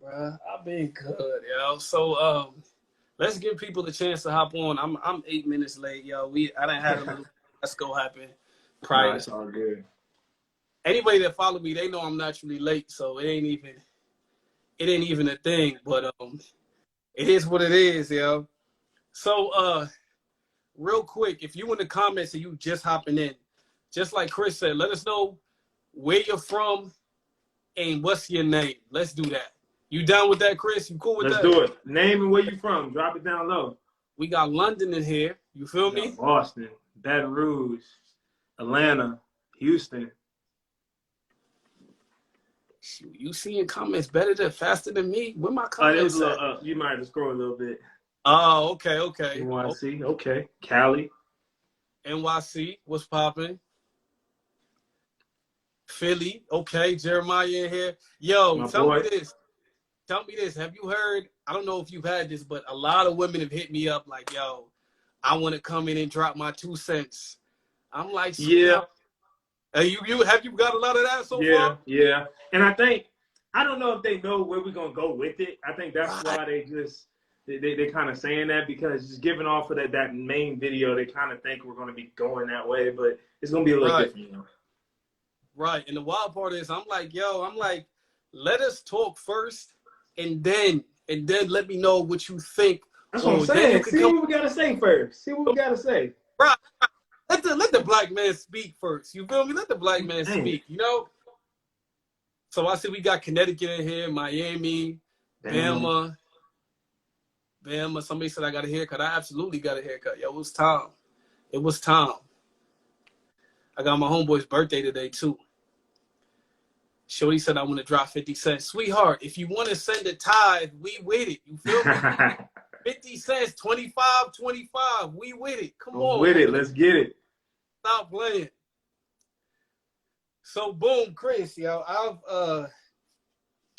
bruh. I've been good, yo. So let's give people a chance to hop on. I'm 8 minutes late, yo. I done had a little let's go happen prior It's all good. Anybody that follow me, they know I'm naturally late, so it ain't even a thing. But it is what it is, yo. So real quick, if you in the comments and you just hopping in, just like Chris said, let us know where you're from and what's your name. Let's do that. You down with that, Chris? You cool with that? Let's do it. Name and where you from. Drop it down low. We got London in here. You feel me? Boston, Baton Rouge, Atlanta, Houston. Shoot, you seeing comments faster than me? Where my comments at? You might have to scroll a little bit. Oh, okay. NYC, okay. Cali. NYC, what's popping? Philly, okay. Jeremiah in here. Yo, tell me this. Have you heard, I don't know if you've had this, but a lot of women have hit me up like, yo, I want to come in and drop my 2 cents. I'm like, yeah. Have you got a lot of that so far? Yeah. And I don't know if they know where we're going to go with it. I think that's why they kind of saying that, because just giving off of that main video, they kind of think we're going to be going that way, but it's going to be a little different, you know? Right. And the wild part is, I'm like, let us talk first and then let me know what you think. That's what I'm saying. See what we got to say first. See what we got to say. Right. Let the black man speak first. You feel me? Let the black man speak, you know? So I see we got Connecticut in here, Miami, Bama. Somebody said I got a haircut. I absolutely got a haircut. Yo, it was time. I got my homeboy's birthday today, too. Shorty said I want to drop 50 cents. Sweetheart, if you want to send a tithe, we with it. You feel me? 50 cents, 25. We with it. Come on. With it. Let's get it. Stop playing. So, boom, Chris, yo.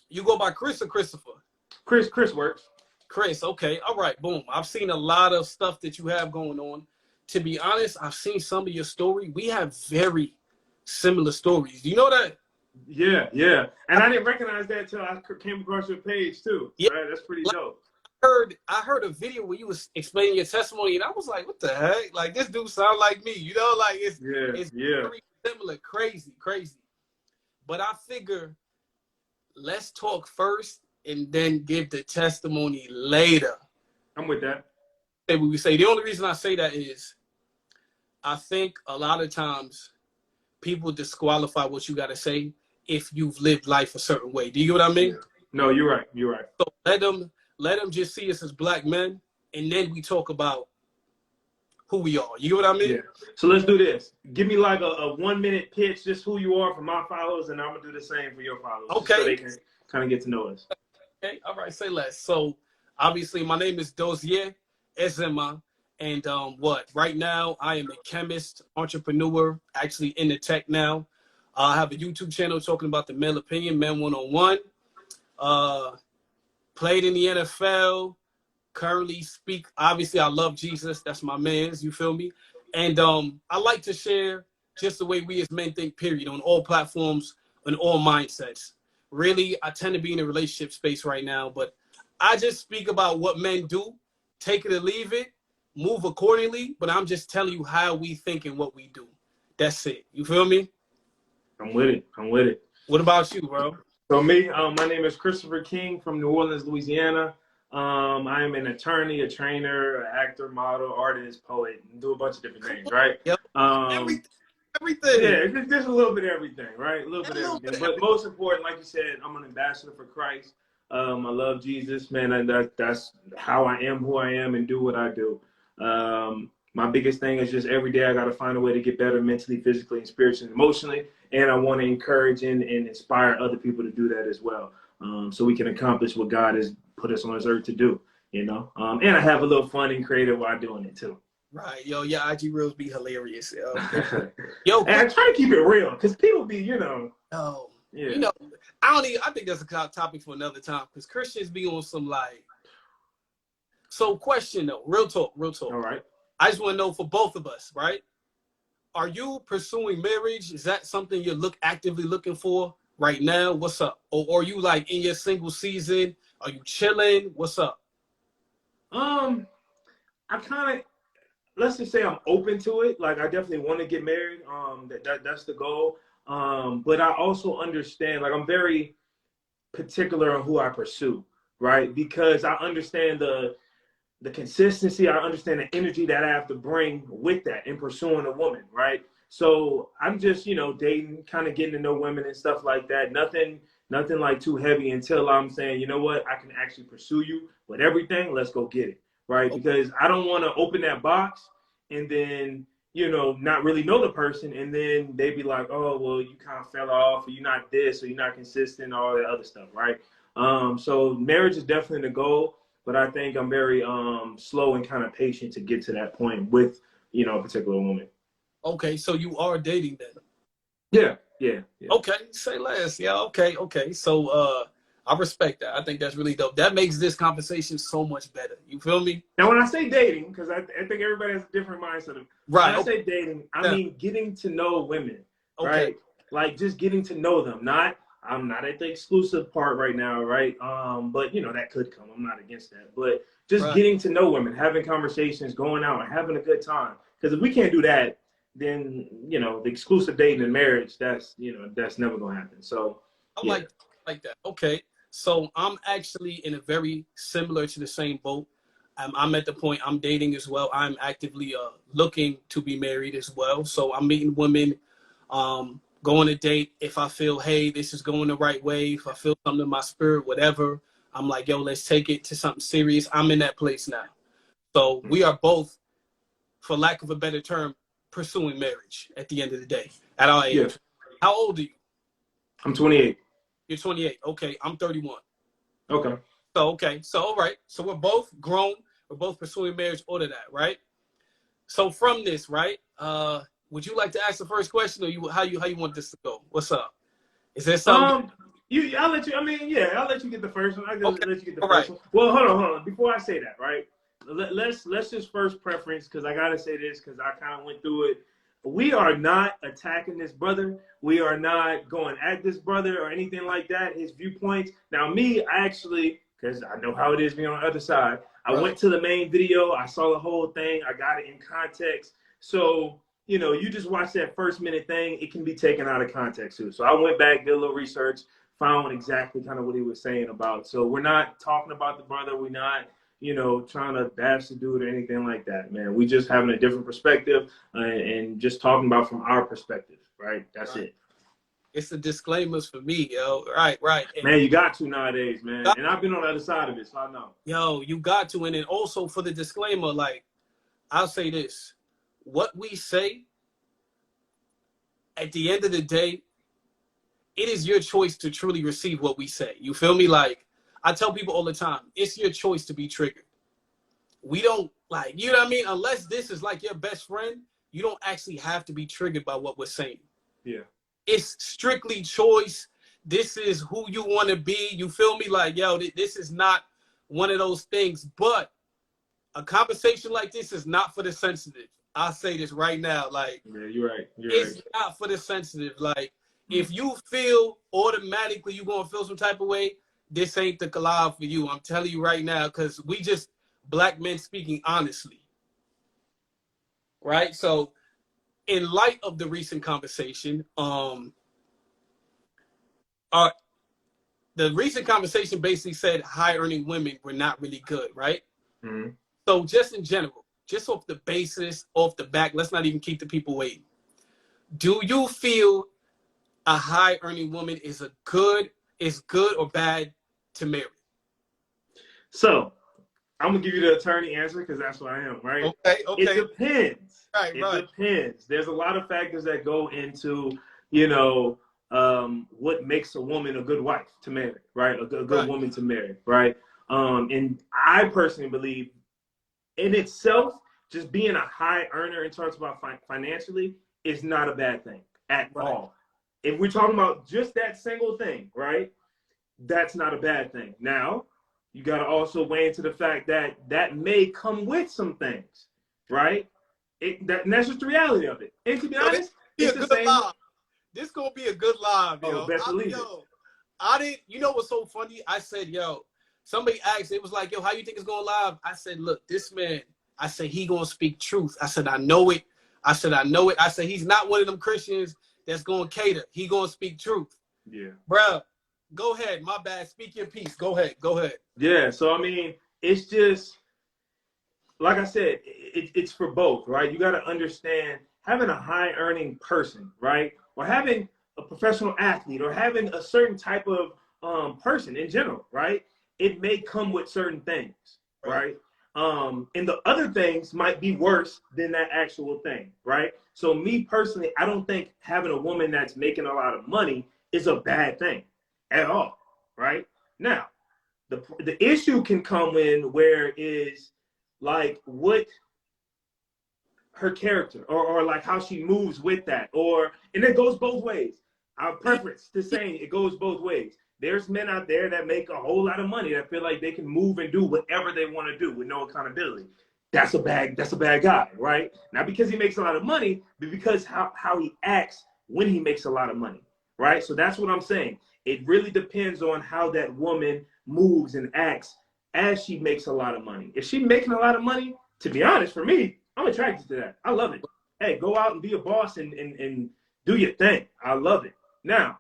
You go by Chris or Christopher? Chris works. Chris, okay. All right, boom. I've seen a lot of stuff that you have going on. To be honest, I've seen some of your story. We have very similar stories. Do you know that? Yeah. And I didn't recognize that until I came across your page too. Yeah. Right? That's pretty dope. I heard a video where you was explaining your testimony, and I was like, what the heck? Like, this dude sound like me, you know? Like, it's very similar. Crazy. But I figure let's talk first and then give the testimony later. I'm with that. And we say the only reason I say that is I think a lot of times people disqualify what you got to say if you've lived life a certain way. Do you get what I mean? Yeah. No, you're right. So let them just see us as black men, and then we talk about who we are. You get what I mean? Yeah. So let's do this. Give me like a 1 minute pitch, just who you are for my followers, and I'm gonna do the same for your followers. Okay. So they can kind of get to know us. Okay. All right. Say less. So obviously my name is Dozie, Ezema, and right now I am a chemist, entrepreneur, actually in the tech now. I have a YouTube channel talking about the male opinion, Men 101. Played in the NFL, currently speak. Obviously, I love Jesus. That's my man's, you feel me? And I like to share just the way we as men think, period, on all platforms and all mindsets. Really, I tend to be in a relationship space right now, but I just speak about what men do, take it or leave it, move accordingly, but I'm just telling you how we think and what we do. That's it. You feel me? I'm with it. What about you, bro? So me, my name is Christopher King from New Orleans, Louisiana. I am an attorney, a trainer, an actor, model, artist, poet, and do a bunch of different things, right? Yep. Everything. Yeah, just a little bit of everything, right? A little bit of everything. But most important, like you said, I'm an ambassador for Christ. I love Jesus, man, and that's how I am, who I am, and do what I do. My biggest thing is just every day I got to find a way to get better mentally, physically, and spiritually, and emotionally. And I want to encourage and inspire other people to do that as well. So we can accomplish what God has put us on this earth to do, you know? And I have a little fun and creative while doing it too. Right. Yo, your IG reels be hilarious. Yo, and I try to keep it real because people be, you know. Oh, yeah. You know, I think that's a topic for another time because Christians be on some like. So question though, real talk. All right. I just want to know for both of us, right? Are you pursuing marriage? Is that something you're actively looking for? right now? What's up? Or you like in your single season? Are you chilling? What's up? I kind of, let's just say I'm open to it. Like I definitely want to get married. That's the goal. But I also understand, like I'm very particular on who I pursue, right? Because I understand the consistency, I understand the energy that I have to bring with that in pursuing a woman, right? So I'm just, dating, kind of getting to know women and stuff like that. Nothing like too heavy until I'm saying, you know what, I can actually pursue you with everything. Let's go get it, right? Okay. Because I don't want to open that box and then, not really know the person. And then they be like, oh, well, you kind of fell off, or you're not this, or you're not consistent, all that other stuff, right? So marriage is definitely the goal, but I think I'm very slow and kind of patient to get to that point with, a particular woman. Okay, so you are dating then. Yeah. Okay, say less. Yeah, okay. So I respect that. I think that's really dope. That makes this conversation so much better. You feel me? Now, when I say dating, because I think everybody has a different mindset of, Right. when I say dating, I mean getting to know women, Okay. right? Like just getting to know them. I'm not at the exclusive part right now, right? But that could come. I'm not against that. But just getting to know women, having conversations, going out and having a good time. Because if we can't do that, then the exclusive dating and marriage, that's never gonna happen. So I like that. Okay. So I'm actually in a very similar to the same boat. I'm at the point I'm dating as well. I'm actively looking to be married as well. So I'm meeting women, going to date. If I feel, hey, this is going the right way, if I feel something in my spirit, whatever, I'm like, yo, let's take it to something serious. I'm in that place now. So we are both, for lack of a better term, pursuing marriage at the end of the day at our age. Yeah. How old are you? I'm 28. You're 28. Okay, I'm 31. Okay. So all right. So we're both grown. We're both pursuing marriage, all of that, right? So from this, right? Would you like to ask the first question, or how you want this to go? What's up? Is there something? I'll let you. I mean, yeah, I'll let you get the first one. I'll just let you get the All first right. one. Well, hold on. Before I say that, right? Let's just first preference, because I gotta say this because I kind of went through it. We are not attacking this brother. We are not going at this brother or anything like that. His viewpoints. Now, me, I actually, because I know how it is being on the other side. I went to the main video. I saw the whole thing. I got it in context. So you just watch that first minute thing, it can be taken out of context too. So I went back, did a little research, found exactly kind of what he was saying about. So we're not talking about the brother. We're not, trying to bash the dude or anything like that, man. We just having a different perspective and just talking about from our perspective, right? That's it. It's the disclaimers for me, yo. Right. And man, you got to nowadays, man. And I've been on the other side of it, so I know. Yo, you got to. And then also for the disclaimer, like, I'll say this. What we say, at the end of the day, it is your choice to truly receive what we say. You feel me? Like, I tell people all the time, it's your choice to be triggered. We don't, like, you know what I mean? Unless this is like your best friend, you don't actually have to be triggered by what we're saying. Yeah. It's strictly choice. This is who you want to be. You feel me? Like, yo, this is not one of those things. But a conversation like this is not for the sensitive. I'll say this right now. Like, yeah, you're right. It's not for the sensitive. Like, if you feel automatically you're going to feel some type of way, this ain't the collab for you. I'm telling you right now, because we just black men speaking honestly. Right? So, in light of the recent conversation, the recent conversation basically said high-earning women were not really good, right? Mm-hmm. So, just in general, just off the basis, off the back, let's not even keep the people waiting. Do you feel a high-earning woman is good or bad to marry? So, I'm gonna give you the attorney answer because that's what I am, right? Okay. It depends. Right. Depends. There's a lot of factors that go into, what makes a woman a good wife to marry, right? A good woman to marry, right? And I personally believe, in itself, just being a high earner in terms about financially is not a bad thing at all. If we're talking about just that single thing, right? That's not a bad thing. Now, you got to also weigh into the fact that that may come with some things, right? And that's just the reality of it. And to be honest, it's the same. this gonna be a good live, Oh, yo. best believe it. I didn't. You know what's so funny? I said, yo. Somebody asked. It was like, yo, how you think it's going live? I said, look, this man. I said he gonna speak truth. I said I know it. I said I know it. I said he's not one of them Christians that's gonna cater. He gonna speak truth. Yeah. Bruh, go ahead. My bad. Speak your piece. Go ahead. Go ahead. Yeah. So I mean, it's just like I said, it's for both, right? You got to understand having a high earning person, right? Or having a professional athlete or having a certain type of person in general, right? It may come with certain things, right? And the other things might be worse than that actual thing, right? So me personally, I don't think having a woman that's making a lot of money is a bad thing at all, right? Now, the issue can come in where is like what her character or like how she moves with that, or and it goes both ways. Our preference to saying it goes both ways. There's men out there that make a whole lot of money that feel like they can move and do whatever they want to do with no accountability. That's a bad guy, right? Not because he makes a lot of money, but because how he acts when he makes a lot of money, right? So that's what I'm saying. It really depends on how that woman moves and acts as she makes a lot of money. If she's making a lot of money, to be honest, for me, I'm attracted to that. I love it. Hey, go out and be a boss and do your thing. I love it. Now,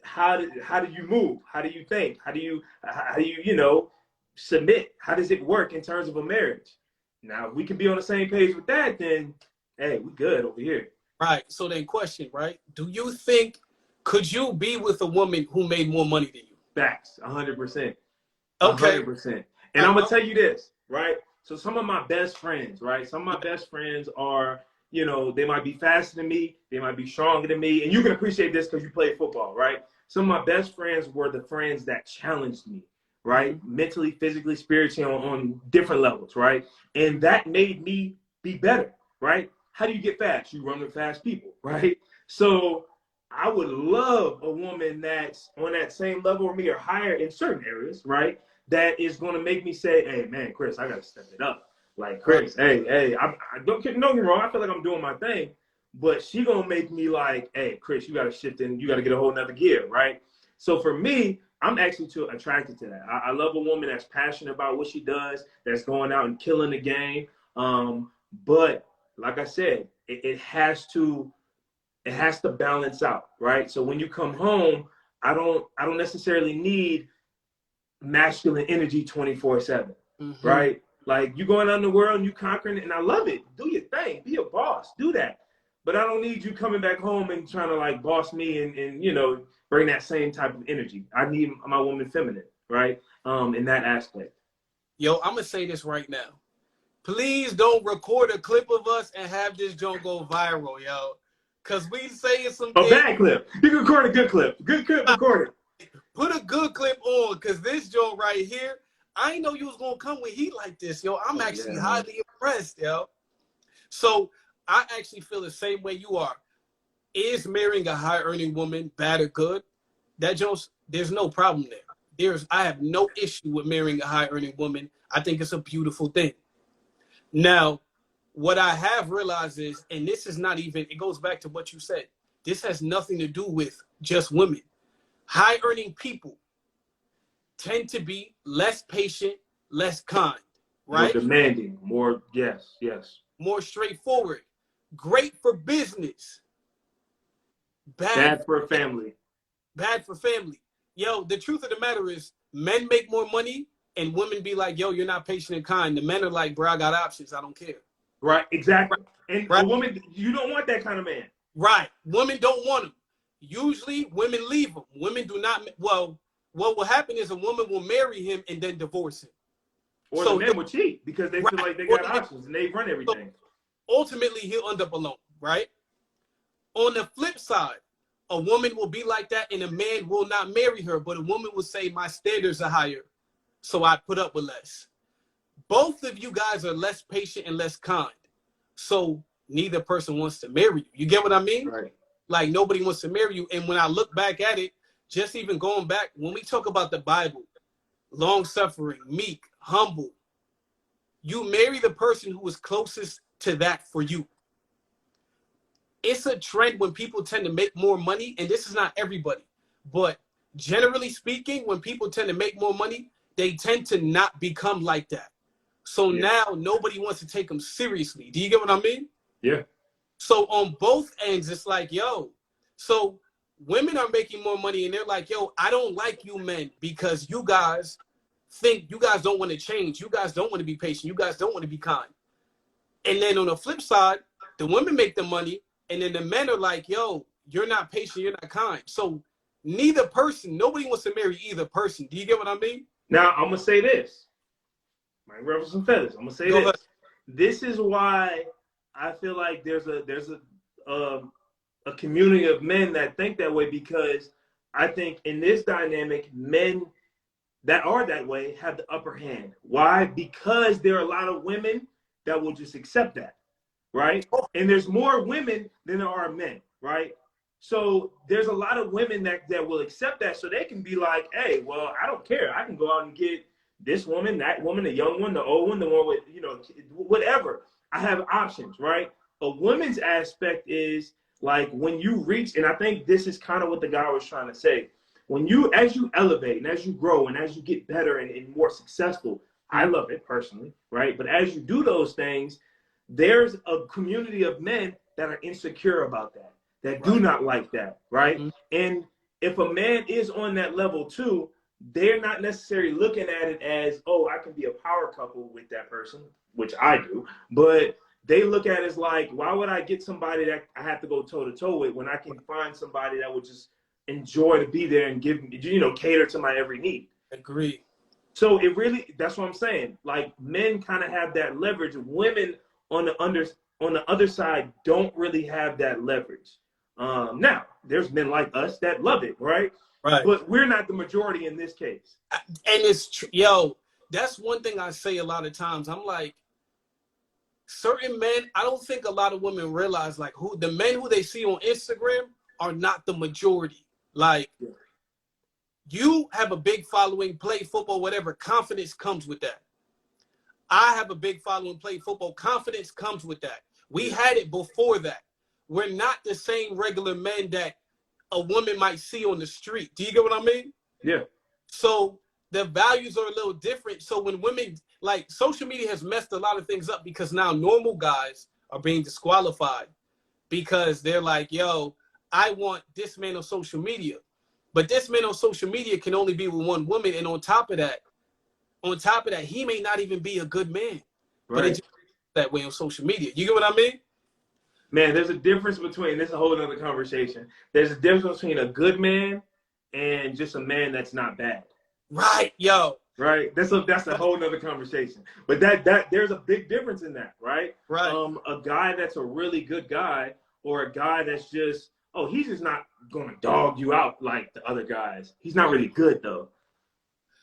how do you move? How do you think? How do you submit? How does it work in terms of a marriage? Now, if we can be on the same page with that, then hey, we good over here. Right. So then question, right? Do you think could you be with a woman who made more money than you? Facts, 100%. Okay. 100%. And I'm gonna tell you this, right? So some of my best friends, right? Some of my best friends are, they might be faster than me, they might be stronger than me, and you can appreciate this because you play football, right? Some of my best friends were the friends that challenged me, right? Mentally, physically, spiritually, on different levels, right? And that made me be better, right? How do you get fast? You run with fast people, right? So I would love a woman that's on that same level with me or higher in certain areas, right? That is going to make me say, hey, man, Chris, I got to step it up. Like, Chris, hey, I don't get me wrong. I feel like I'm doing my thing, but she going to make me like, hey, Chris, you got to shift in. You got to get a whole nother gear, right? So for me, I'm actually too attracted to that. I love a woman that's passionate about what she does, that's going out and killing the game. But like I said, it has to balance out, right? So when you come home, I don't necessarily need masculine energy 24/7, right? Like you going out in the world and you conquering it, and I love it. Do your thing, be a boss, do that. But I don't need you coming back home and trying to like boss me and bring that same type of energy. I need my woman feminine, right? In that aspect. Yo, I'm gonna say this right now. Please don't record a clip of us and have this joke go viral, yo. Cause we saying some A things. bad clip. You can record a good clip. Good clip recorded. Put a good clip on, cause this joke right here, I didn't know you was gonna come with heat like this, yo. I'm actually highly impressed, yo. So I actually feel the same way you are. Is marrying a high earning woman bad or good? That Jones, there's no problem there. I have no issue with marrying a high earning woman. I think it's a beautiful thing. Now, what I have realized is, and this is not even, it goes back to what you said. This has nothing to do with just women. High earning people tend to be less patient, less kind, right? More demanding, more, yes. More straightforward. Great for business. Bad for family. Bad for family. Yo, the truth of the matter is men make more money and women be like, yo, you're not patient and kind. The men are like, bro, I got options. I don't care. Right, exactly. And right. A woman, you don't want that kind of man. Right. Women don't want them. Usually women leave them. Women do not. Well, what will happen is a woman will marry him and then divorce him. Or the men will cheat because they feel like they got options and they run everything. So ultimately, he'll end up alone, right? On the flip side, a woman will be like that and a man will not marry her, but a woman will say, my standards are higher, so I put up with less. Both of you guys are less patient and less kind. So neither person wants to marry you. You get what I mean? Right. Like nobody wants to marry you. And when I look back at it, just even going back, when we talk about the Bible, long-suffering, meek, humble, you marry the person who is closest to that for you. it's a trend when people tend to make more money, and this is not everybody, but generally speaking, when people tend to make more money, they tend to not become like that. So now nobody wants to take them seriously. Do you get what I mean? Yeah. So on both ends, it's like, yo, so women are making more money and they're like, yo, I don't like you men because you guys think you guys don't want to change. You guys don't want to be patient. You guys don't want to be kind. And then on the flip side, the women make the money and then the men are like, yo, you're not patient. You're not kind. So neither person, nobody wants to marry either person. Do you get what I mean? Now, I'm going to say this. Might ruffle some feathers. I'm going to say Go this. ahead. This is why I feel like there's a community of men that think that way, because I think in this dynamic, men that are that way have the upper hand. Why? Because there are a lot of women that will just accept that, right? And there's more women than there are men, right? So there's a lot of women that will accept that, so they can be like, hey, well, I don't care. I can go out and get this woman, that woman, the young one, the old one, the one with, you know, whatever. I have options, right? A woman's aspect is like when you reach, and I think this is kind of what the guy was trying to say. When you, as you elevate and as you grow and as you get better and more successful, I love it personally, right? But as you do those things, there's a community of men that are insecure about that, that do not like that, right? Mm-hmm. And if a man is on that level too, they're not necessarily looking at it as, oh, I can be a power couple with that person, which I do, but they look at it as like, why would I get somebody that I have to go toe to toe with when I can find somebody that would just enjoy to be there and give, you know, cater to my every need. Agree. So it really, that's what I'm saying. Like men kind of have that leverage. Women on the other side don't really have that leverage. Now there's men like us that love it, right? Right. But we're not the majority in this case. And it's yo, that's one thing I say a lot of times. I'm like, certain men, I don't think a lot of women realize like who the men who they see on Instagram are not the majority. Like, you have a big following, play football, whatever. Confidence comes with that. I have a big following, play football. Confidence comes with that. We had it before that. We're not the same regular men that a woman might see on the street. Do you get what I mean? Yeah. So the values are a little different. So when women, like, social media has messed a lot of things up because now normal guys are being disqualified because they're like, yo, I want this man on social media, but this man on social media can only be with one woman. And on top of that, he may not even be a good man, right? But it's that way on social media. You get what I mean? Man, there's a difference between, this is a whole other conversation. There's a difference between a good man and just a man that's not bad. Right, yo. Right. That's a whole nother conversation. But that there's a big difference in that, right? Right. A guy that's a really good guy, or a guy that's just, oh, he's just not going to dog you out like the other guys. He's not really good, though.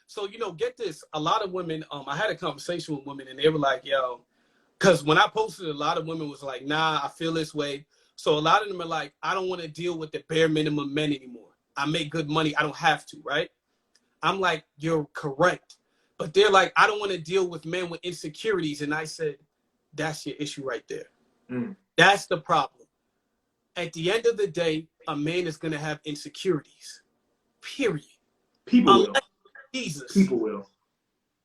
So, you know, get this. A lot of women, I had a conversation with women, and they were like, yo, because when I posted, a lot of women was like, nah, I feel this way. So a lot of them are like, I don't want to deal with the bare minimum men anymore. I make good money. I don't have to, right? I'm like, you're correct. But they're like, I don't want to deal with men with insecurities. And I said, that's your issue right there. Mm. That's the problem. At the end of the day, a man is going to have insecurities, period. People will. Jesus. People will.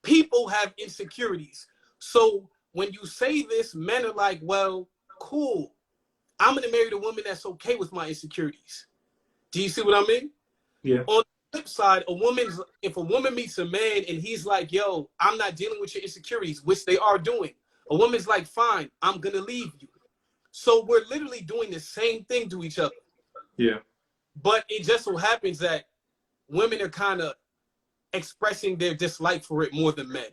People have insecurities. So when you say this, men are like, well, cool. I'm going to marry the woman that's okay with my insecurities. Do you see what I mean? Yeah. On the flip side, if a woman meets a man and he's like, yo, I'm not dealing with your insecurities, which they are doing. A woman's like, fine, I'm going to leave you. So we're literally doing the same thing to each other. Yeah. But it just so happens that women are kind of expressing their dislike for it more than men.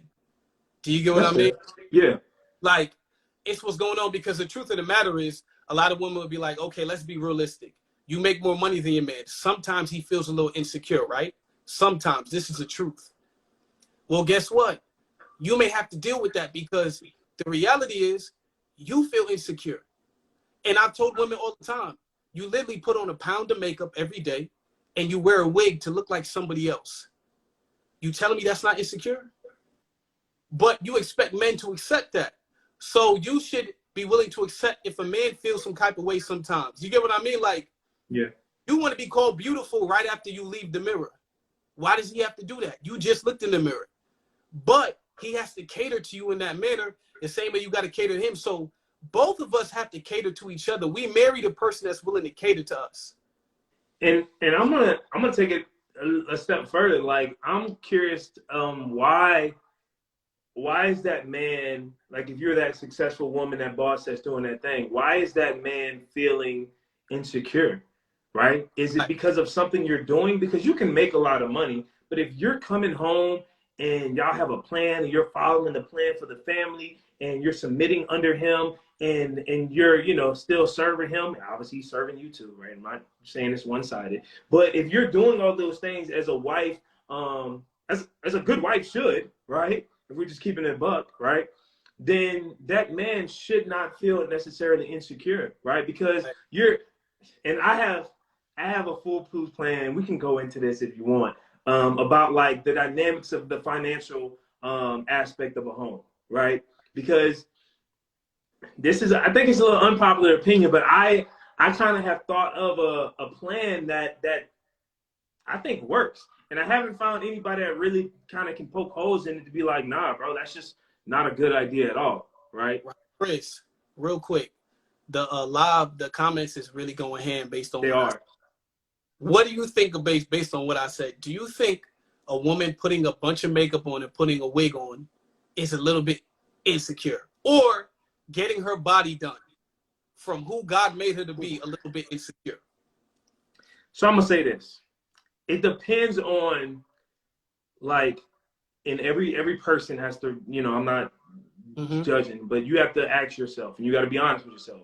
Do you get what I mean? Yeah. Like, it's what's going on, because the truth of the matter is a lot of women will be like, okay, let's be realistic. You make more money than your man. Sometimes he feels a little insecure, right? Sometimes. This is the truth. Well, guess what? You may have to deal with that, because the reality is you feel insecure. And I've told women all the time, you literally put on a pound of makeup every day and you wear a wig to look like somebody else. You telling me that's not insecure? But you expect men to accept that. So you should be willing to accept if a man feels some type of way sometimes. You get what I mean? Like, Yeah. you want to be called beautiful right after you leave the mirror. Why does he have to do that? You just looked in the mirror. But he has to cater to you in that manner, the same way you got to cater to him. So both of us have to cater to each other. We marry the person that's willing to cater to us. And I'm gonna take it a step further. Like, I'm curious, why is that man, like, if you're that successful woman, that boss that's doing that thing, why is that man feeling insecure, right? Is it because of something you're doing? Because you can make a lot of money, but if you're coming home and y'all have a plan and you're following the plan for the family and you're submitting under him and you're, you know, still serving him, obviously he's serving you too, right? I'm not saying it's one-sided, but if you're doing all those things as a wife, as a good wife should, right? If we're just keeping it buck, right? Then that man should not feel necessarily insecure, right? Because and I have a foolproof plan. We can go into this if you want, about like the dynamics of the financial aspect of a home, right? Because I think it's a little unpopular opinion, but I kind of have thought of a plan that I think works. And I haven't found anybody that really kind of can poke holes in it to be like, nah, bro, that's just not a good idea at all, right? Chris, real quick, the comments is really going hand based on They are. What do you think of based on what I said? Do you think a woman putting a bunch of makeup on and putting a wig on is a little bit insecure, or getting her body done from who God made her to be a little bit insecure? So I'm gonna say this. It depends on, like, and every person has to, you know, I'm not judging, but you have to ask yourself, and you got to be honest with yourself.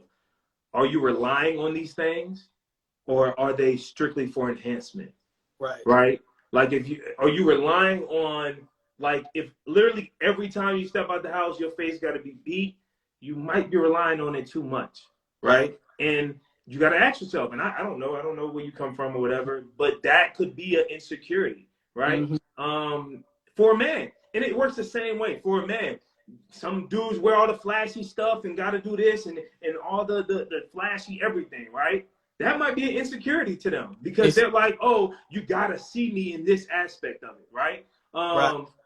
Are you relying on these things, or are they strictly for enhancement? Right. Right? Like, are you relying on, like, if literally every time you step out the house, your face got to be beat, you might be relying on it too much, right? And you got to ask yourself, and I don't know where you come from or whatever, but that could be an insecurity, right? For a man. And it works the same way for a man. Some dudes wear all the flashy stuff and got to do this and all the flashy everything, right? That might be an insecurity to them because they're like, oh, you got to see me in this aspect of it, right?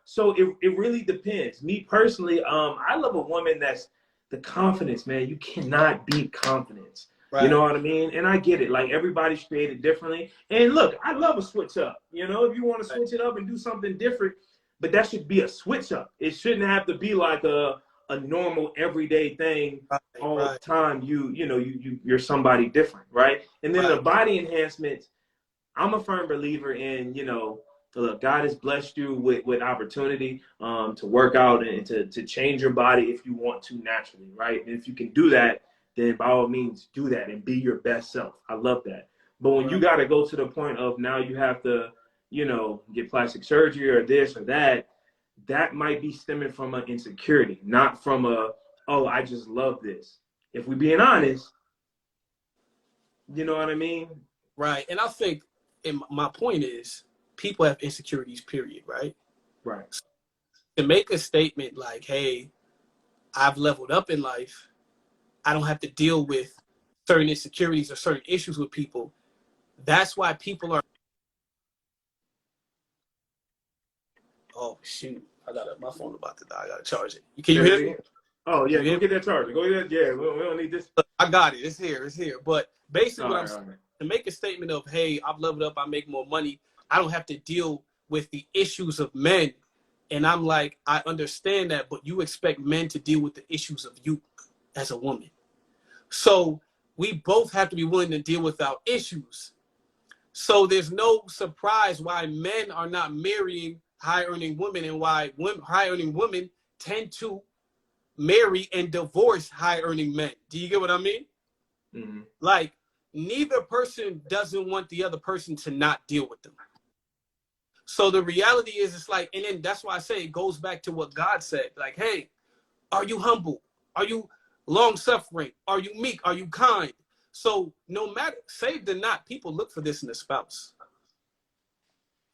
So it really depends. Me personally, I love a woman that's the confidence, man. You cannot beat confidence. You know what I mean? And I get it. Like, everybody's created differently. And look, I love a switch up. You know, if you want to switch it up and do something different, but that should be a switch up. It shouldn't have to be like a normal everyday thing all the time. You're somebody different, right? And then the body enhancements, I'm a firm believer in, you know, look, God has blessed you with opportunity to work out and to change your body if you want to naturally, right? And if you can do that, then by all means do that and be your best self. I love that. But when you got to go to the point of now you have to, you know, get plastic surgery or this or that, that might be stemming from an insecurity, not from oh, I just love this. If we're being honest, you know what I mean? Right. And I think, and my point is, people have insecurities, period, right? Right. So to make a statement like, hey, I've leveled up in life, I don't have to deal with certain insecurities or certain issues with people. That's why people are. Oh, shoot. My phone about to die. I got to charge it. Can you hear me? Oh, yeah. Go get that charger. Go get that. Yeah, we don't need this. I got it. It's here. But basically, what I'm saying, to make a statement of, hey, I've leveled up, I make more money, I don't have to deal with the issues of men. And I'm like, I understand that, but you expect men to deal with the issues of you as a woman. So we both have to be willing to deal with our issues. So there's no surprise why men are not marrying high-earning women and why high-earning women tend to marry and divorce high-earning men. Do you get what I mean? Like, neither person doesn't want the other person to not deal with them. So the reality is, it's like, and then that's why I say it goes back to what God said. Like, hey, are you humble? Are you long-suffering? Are you meek? Are you kind? So no matter, saved or not, people look for this in a spouse.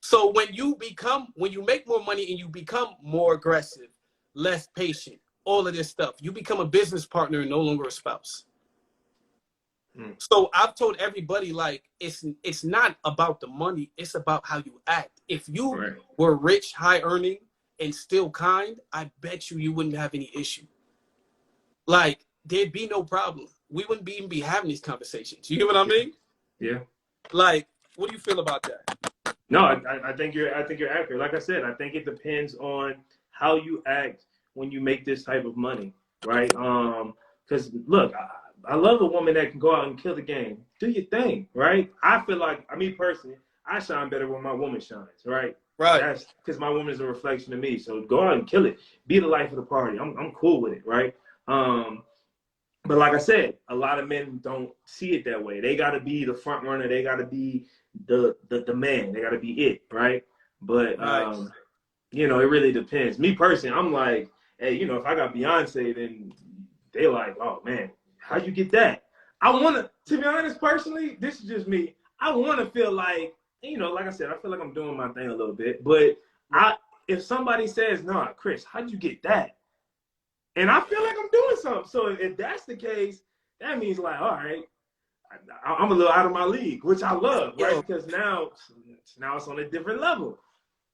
So when you make more money and you become more aggressive, less patient, all of this stuff. You become a business partner and no longer a spouse. So I've told everybody, like, it's not about the money. It's about how you act. If you were rich, high earning, and still kind, I bet you wouldn't have any issue. Like, there'd be no problem. We wouldn't even be having these conversations. You get what I mean? Yeah. Like, what do you feel about that? No, I think you're accurate. Like I said, I think it depends on how you act when you make this type of money, right? Because look, I love a woman that can go out and kill the game. Do your thing, right? I feel like, me personally, I shine better when my woman shines, right? Right. That's because my woman is a reflection of me. So go out and kill it. Be the life of the party. I'm cool with it, right? But like I said, a lot of men don't see it that way. They got to be the front runner. They got to be the man. They got to be it, right? But you know, it really depends. Me personally, I'm like, hey, you know, if I got Beyonce, then they like, oh man, how'd you get that? I want to be honest, personally, this is just me. I want to feel like, you know, like I said, I feel like I'm doing my thing a little bit. But if somebody says, nah, Chris, how'd you get that? And I feel like I'm doing something. So if that's the case, that means like, all right, I'm a little out of my league, which I love, right? Because now it's on a different level.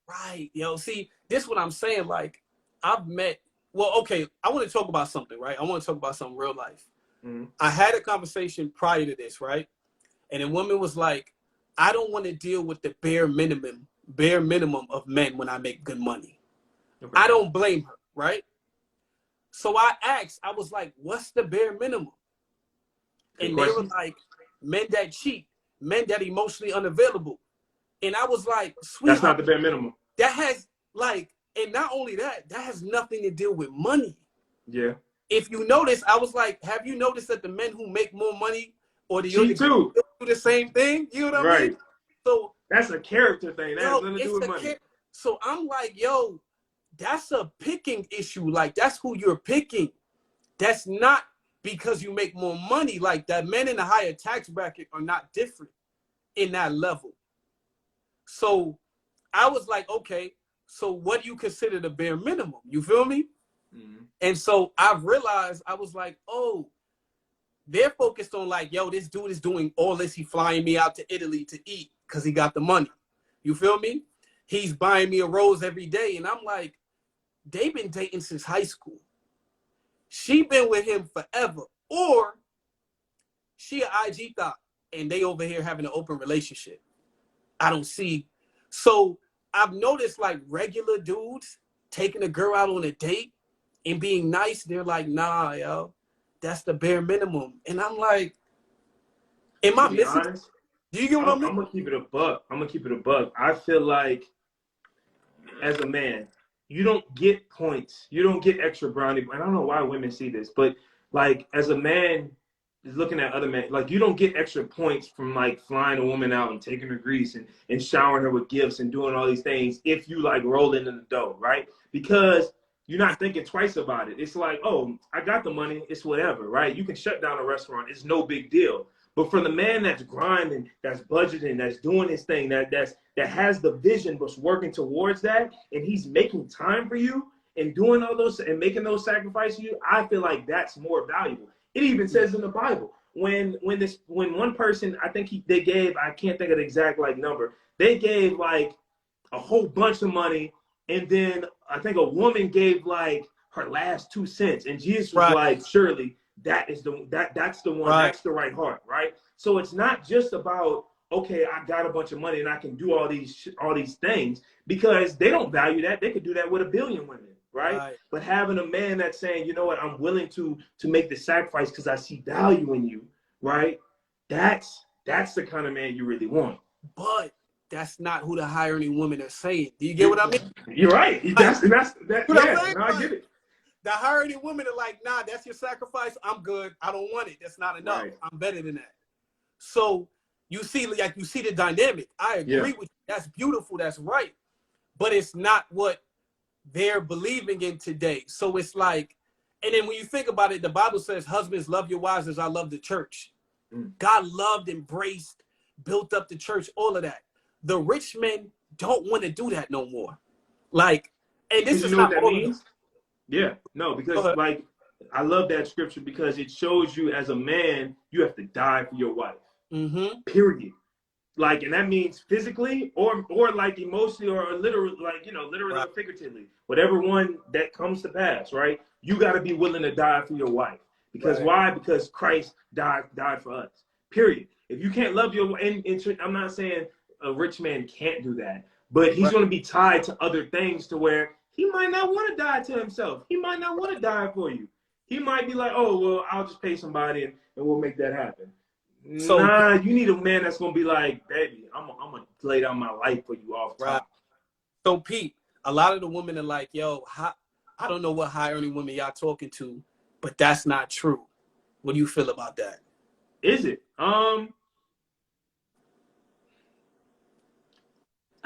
Right. Yo, see, this is what I'm saying. Like, I've met, well, okay, I want to talk about something, right? I want to talk about some real life. I had a conversation prior to this, right? And the woman was like, I don't want to deal with the bare minimum of men when I make good money. Okay. I don't blame her, right? So I asked, I was like, what's the bare minimum? And they were like, men that cheat, men that emotionally unavailable. And I was like, sweetheart, that's not the bare minimum. That has like, and not only that, that has nothing to do with money. Yeah. If you notice, I was like, have you noticed that the men who make more money or the cheat too do the same thing? You know what I mean? So that's a character thing. That has nothing to do with money. So I'm like, yo, that's a picking issue. Like, that's who you're picking. That's not because you make more money. Like, that men in the higher tax bracket are not different in that level. So I was like, okay, so what do you consider the bare minimum? You feel me? And so I realized, I was like, oh, they're focused on like, yo, this dude is doing all this. He flying me out to Italy to eat because he got the money. You feel me? He's buying me a rose every day. And I'm like, they've been dating since high school. She been with him forever. Or she an IG thought and they over here having an open relationship. I don't see. So I've noticed like regular dudes taking a girl out on a date and being nice. They're like, nah, yo, that's the bare minimum. And I'm like, am I missing? Honest, do you get what I mean? I'm gonna keep it a buck. I feel like as a man, you don't get points. You don't get extra brownie. I don't know why women see this, but like as a man looking at other men, like you don't get extra points from like flying a woman out and taking her grease and showering her with gifts and doing all these things if you like roll into the dough, right? Because you're not thinking twice about it. It's like, oh, I got the money. It's whatever, right? You can shut down a restaurant. It's no big deal. But for the man that's grinding, that's budgeting, that's doing his thing, that has the vision, but's working towards that, and he's making time for you and doing all those and making those sacrifices for you, I feel like that's more valuable. It even says in the Bible when one person, I think they gave, I can't think of the exact like number, they gave like a whole bunch of money. And then I think a woman gave like her last 2 cents, and Jesus was like, "Surely that's the one, that's the right heart, right?" So it's not just about, okay, I got a bunch of money and I can do all these things, because they don't value that. They could do that with a billion women, right? But having a man that's saying, you know what, I'm willing to make the sacrifice because I see value in you, right? That's the kind of man you really want. But that's not who the high earning women are saying. Do you get what I mean? You're right. That's yeah, no, I get it. The high earning women are like, nah, that's your sacrifice. I'm good. I don't want it. That's not enough. Right. I'm better than that. So you see the dynamic. I agree with you. That's beautiful. That's right. But it's not what they're believing in today. So it's like, and then when you think about it, the Bible says, husbands, love your wives as I love the church. God loved, embraced, built up the church, all of that. The rich men don't want to do that no more. Like, and this is not what that means. Yeah, no, Go because ahead. like I love that scripture because it shows you as a man you have to die for your wife. Mm-hmm. Period. Like, and that means physically or like emotionally or literally, like, you know, literally Right. or figuratively, whatever one that comes to pass, right? You got to be willing to die for your wife. Because Right. why? Because Christ died for us. Period. If you can't love your, and I'm not saying a rich man can't do that, but he's Right. going to be tied to other things to where he might not want to die to himself. He might not want to die for you. He might be like, oh well, I'll just pay somebody and we'll make that happen. So, Nah, you need a man that's gonna be like, baby, I'm gonna lay down my life for you off right. top. So, Pete, a lot of the women are like, yo, I don't know what high earning women y'all talking to, but that's not true. What do you feel about that? Is it? I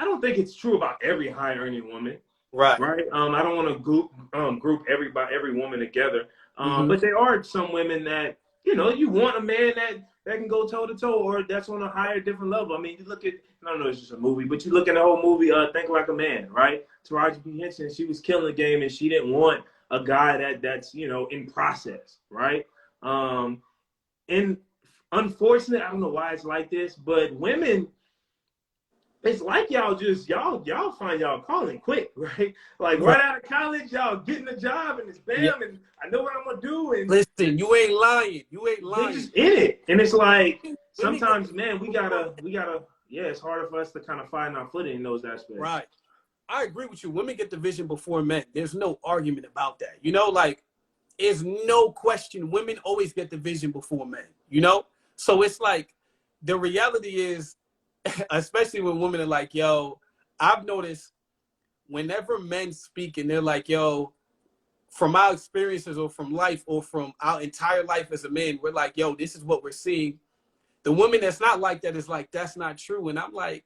don't think it's true about every high earning woman, Right. right? I don't want to group every woman together. Mm-hmm. But there are some women that, you know, you want a man that can go toe to toe, or that's on a higher, different level. I mean, you look at, I don't know, it's just a movie, but you look at the whole movie, Think Like a Man, right? Taraji P. Henson, she was killing the game, and she didn't want a guy that's, you know, in process, right? And unfortunately, I don't know why it's like this, but women, it's like y'all find y'all calling quick, right? Like Right. right out of college, y'all getting a job and it's Yeah. bam, and I know what I'm gonna do, and Listen, you ain't lying. You ain't they lying. just in it. And it's like Women get sometimes, man, we gotta yeah, it's harder for us to kind of find our footing in those aspects. right. I agree with you. Women get the vision before men. There's no argument about that. You know, like, there's no question. Women always get the vision before men, you know? So it's like, the reality is, especially when women are like, yo, I've noticed whenever men speak and they're like, yo, from our experiences or from life or from our entire life as a man, we're like, yo, this is what we're seeing. The woman that's not like that is like, that's not true. And I'm like,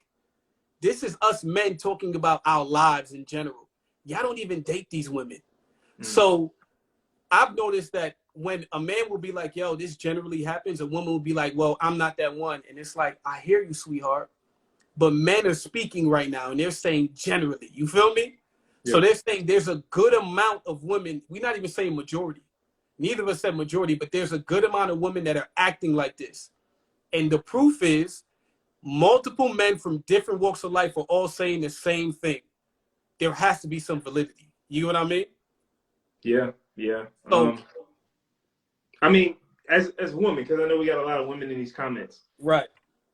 this is us men talking about our lives in general. Y'all don't even date these women. Mm. So I've noticed that when a man will be like, yo, this generally happens, a woman will be like, well, I'm not that one. And it's like, I hear you, sweetheart. But men are speaking right now and they're saying generally. You feel me? Yeah. So they're saying there's a good amount of women. We're not even saying majority. Neither of us said majority, but there's a good amount of women that are acting like this. And the proof is multiple men from different walks of life are all saying the same thing. There has to be some validity. You know what I mean? Yeah, yeah. So, I mean, as women, because I know we got a lot of women in these comments. right.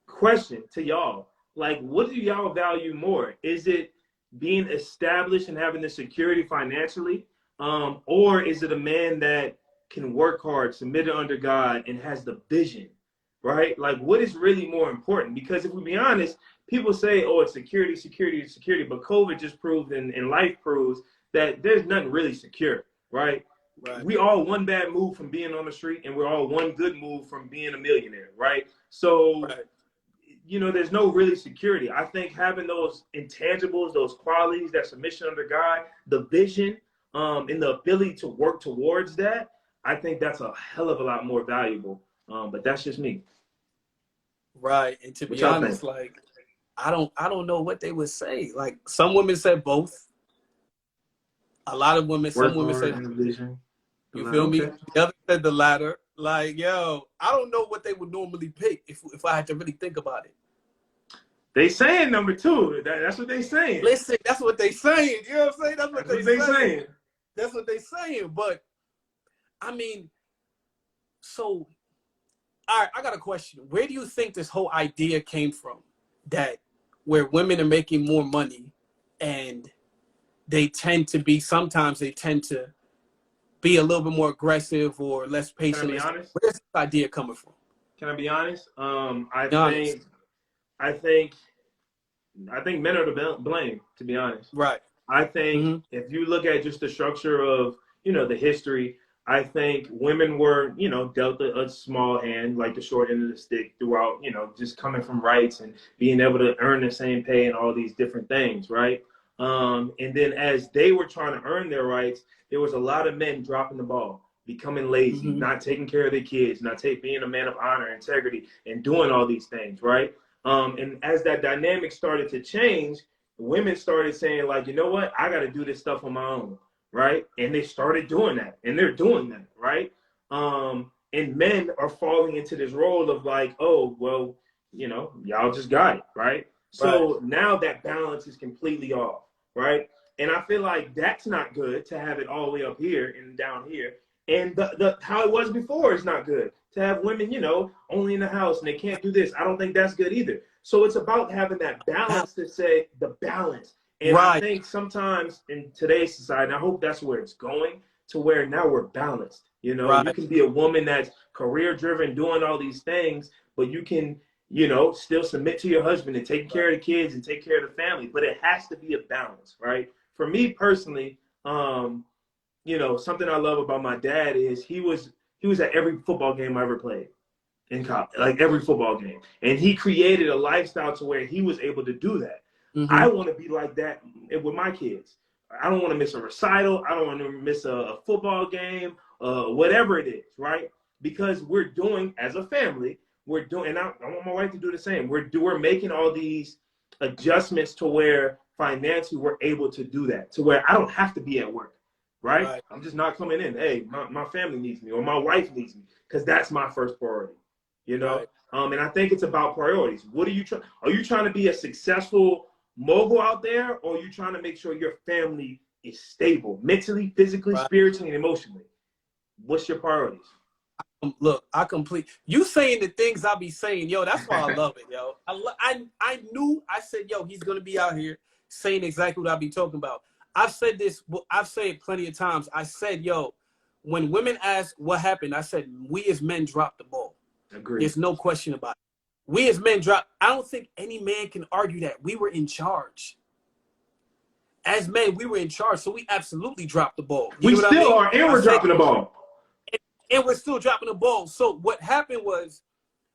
Question to y'all, like, what do y'all value more? Is it being established and having the security financially, or is it a man that can work hard, submitted under God, and has the vision, right? Like, what is really more important? Because if we be honest, people say, oh, it's security, security, security, but COVID just proved and life proves that there's nothing really secure, right? Right. We all one bad move from being on the street, and we're all one good move from being a millionaire, right? So, Right. you know, there's no really security. I think having those intangibles, those qualities, that submission under God, the vision, and the ability to work towards that, I think that's a hell of a lot more valuable. But that's just me. Right. And to What be y'all think? honest, like, I don't know what they would say. Like, some women said both. A lot of women, some Work women hard said, and vision. you feel me? Okay. The other said the latter. Like, yo, I don't know what they would normally pick if I had to really think about it. They saying number two. That's what they saying. Listen, that's what they saying. You know what I'm saying? That's what That's they what they saying. saying. That's what they saying. But I mean, so all right, I got a question. Where do you think this whole idea came from? That where women are making more money and sometimes they tend to be a little bit more aggressive or less Can I patient. be honest? Where's this idea coming from? Can I be honest? I Be honest. think I think men are to blame, to be honest. Right. I think Mm-hmm. if you look at just the structure of, you know, the history, I think women were, you know, dealt a small hand, like the short end of the stick throughout, you know, just coming from rights and being able to earn the same pay and all these different things, right? And then as they were trying to earn their rights, there was a lot of men dropping the ball, becoming lazy, Mm-hmm. not taking care of their kids, being a man of honor, integrity, and doing all these things, right? And as that dynamic started to change, women started saying, like, you know what, I got to do this stuff on my own. right? And they started doing that, and they're doing that, right? And men are falling into this role of like, oh, well, you know, y'all just got it, right? Right. So now that balance is completely off, right? And I feel like that's not good to have it all the way up here and down here. And the how it was before is not good to have women, you know, only in the house and they can't do this. I don't think that's good either. So it's about having that balance to say the balance. And I Right. think sometimes in today's society, I hope that's where it's going, to where now we're balanced. You know, you Right. can be a woman that's career driven, doing all these things, but you can, you know, still submit to your husband and take care of the kids and take care of the family. But it has to be a balance, right? For me personally, you know, something I love about my dad is he was at every football game I ever played in college, like every football game. And he created a lifestyle to where he was able to do that. I want to be like that with my kids. I don't want to miss a recital. I don't want to miss a football game, whatever it is, right? Because we're doing, as a family, we're doing, and I want my wife to do the same. We're making all these adjustments to where financially we're able to do that, to where I don't have to be at work, right? Right. I'm just not coming in. Hey, my family needs me or my wife needs me, because that's my first priority, you know? Right. And I think it's about priorities. What are you trying? Are you trying to be a successful mogul out there, or are you trying to make sure your family is stable mentally, physically, Right. spiritually, and emotionally? What's your priorities? Look, you saying the things I be saying, yo. That's why I love it, yo. I knew. I said, yo, he's gonna be out here saying exactly what I be talking about. I've said this. I've said it plenty of times. I said, yo, when women ask what happened, I said we as men dropped the ball. Agreed. There's no question about it. We as men dropped. I don't think any man can argue that we were in charge. As men, we were in charge, so we absolutely dropped the ball. You We know what I still mean? are, and we're dropping the ball. And we're still dropping the ball. So what happened was,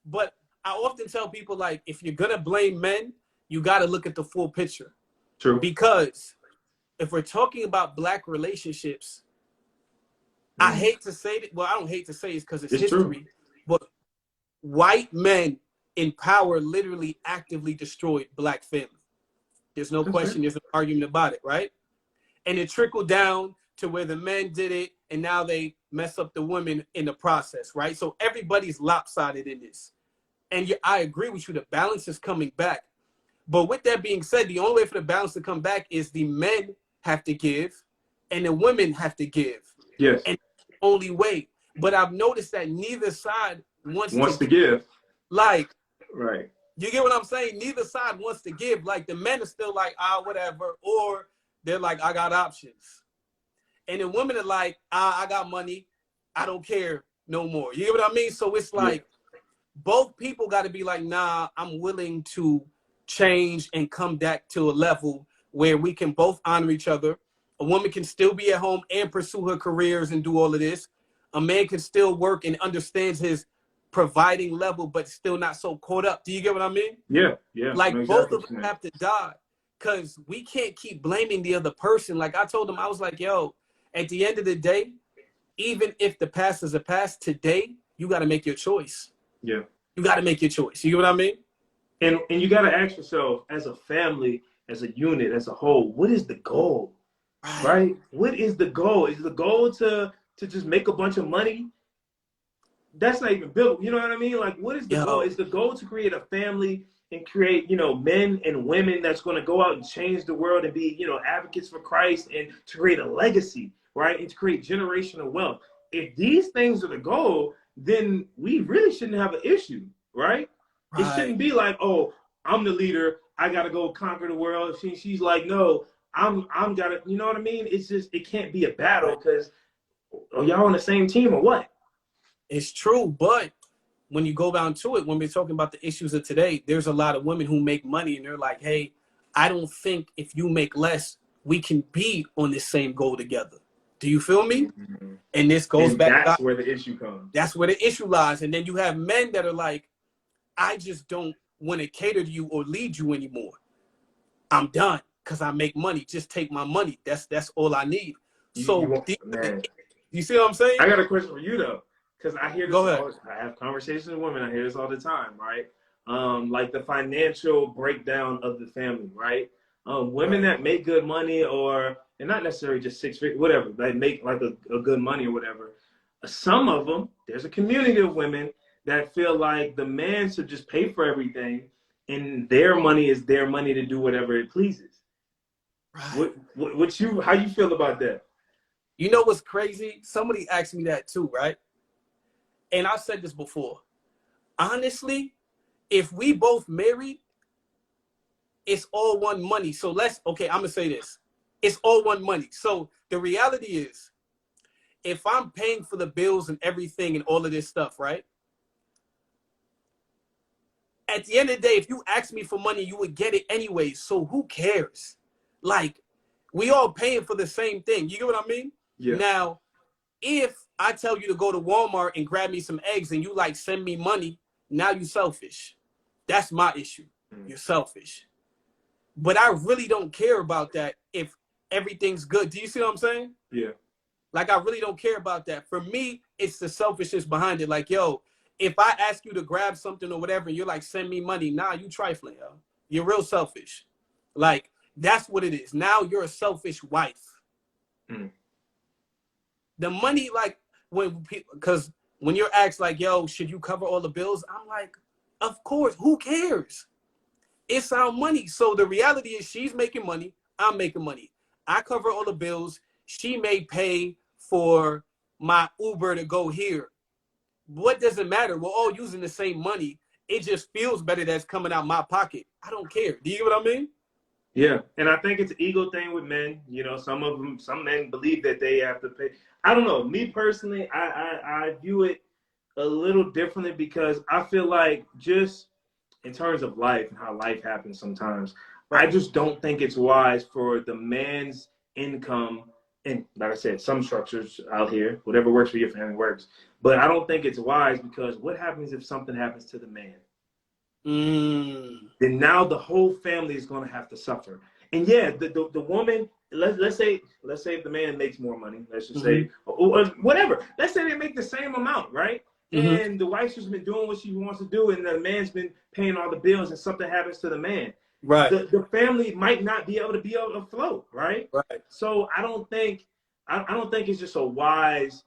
but I often tell people, like, if you're gonna blame men, you got to look at the full picture. True. Because if we're talking about black relationships, I hate to say it. Well, I don't hate to say it because it's history, true. but white men in power literally actively destroyed black families. There's no question. There's an argument about it, right? And it trickled down to where the men did it, and now they mess up the women in the process, right? So everybody's lopsided in this. And I agree with you, the balance is coming back. But with that being said, the only way for the balance to come back is the men have to give and the women have to give. Yes. And that's the only way. But I've noticed that neither side wants to give. Like, right. You get what I'm saying? Neither side wants to give. Like, the men are still like, whatever. Or they're like, I got options. And the women are like, I got money. I don't care no more. You get what I mean? So it's like, both people got to be like, nah, I'm willing to change and come back to a level where we can both honor each other. A woman can still be at home and pursue her careers and do all of this. A man can still work and understands his providing level, but still not so caught up. Do you get what I mean? Yeah. Like, exactly both of them have to die, because we can't keep blaming the other person. Like I told him, I was like, yo, at the end of the day, even if the past is a past, today, you got to make your choice. Yeah. You got to make your choice. You get what I mean? And you got to ask yourself, as a family, as a unit, as a whole, what is the goal? Right? What is the goal? Is the goal to just make a bunch of money? That's not even built. You know what I mean? Like, what is the goal? Is the goal to create a family and create, you know, men and women that's going to go out and change the world and be, you know, advocates for Christ, and to create a legacy, right? And to create generational wealth. If these things are the goal, then we really shouldn't have an issue, right? It shouldn't be like, oh, I'm the leader, I got to go conquer the world. She's like, no, I'm gotta, you know what I mean? It's just, it can't be a battle, because are y'all on the same team or what? It's true, but when you go down to it, when we're talking about the issues of today, there's a lot of women who make money and they're like, hey, I don't think if you make less, we can be on this same goal together. Do you feel me? Mm-hmm. And this goes back. That's where the issue comes. That's where the issue lies. And then you have men that are like, I just don't want to cater to you or lead you anymore. I'm done because I make money. Just take my money. That's all I need. So you see what I'm saying? I got a question for you though, because I hear this. Go ahead. I have conversations with women. I hear this all the time, right? Like the financial breakdown of the family, right? Women that make good money, or and not necessarily just six figures, whatever, they make like a good money or whatever. Some of them, there's a community of women that feel like the man should just pay for everything, and their money is their money to do whatever it pleases. Right. How you feel about that? You know what's crazy? Somebody asked me that too, right? And I've said this before. Honestly, if we both married, it's all one money. So I'm gonna say this. It's all one money. So the reality is, if I'm paying for the bills and everything and all of this stuff, right? At the end of the day, if you ask me for money, you would get it anyway. So who cares? Like, we all paying for the same thing. You get what I mean? Yeah. Now, if I tell you to go to Walmart and grab me some eggs and you like send me money, now you selfish. That's my issue. You're selfish. But I really don't care about that if everything's good. Do you see what I'm saying? Yeah. Like, I really don't care about that. For me, it's the selfishness behind it. Like, yo, if I ask you to grab something or whatever, and you're like, send me money, nah, you trifling, yo. You're real selfish. Like, that's what it is. Now you're a selfish wife. The money, like, because when you're asked, like, yo, should you cover all the bills? I'm like, of course, who cares? It's our money. So the reality is she's making money, I'm making money. I cover all the bills. She may pay for my Uber to go here. What does it matter? We're all using the same money. It just feels better that's coming out my pocket. I don't care. Do you get what I mean? Yeah, and I think it's an ego thing with men. You know, some men believe that they have to pay. I don't know. Me personally, I view it a little differently because I feel like just in terms of life and how life happens sometimes, I just don't think it's wise for the man's income. And like I said, some structures out here, whatever works for your family works. But I don't think it's wise because what happens if something happens to the man? Then now the whole family is going to have to suffer. And yeah, the woman, let's say if the man makes more money, let's just say, or whatever. Let's say they make the same amount, right? And the wife's just been doing what she wants to do, and the man's been paying all the bills, and something happens to the man. Right. The family might not be able to float, right? Right. So I don't think it's just a wise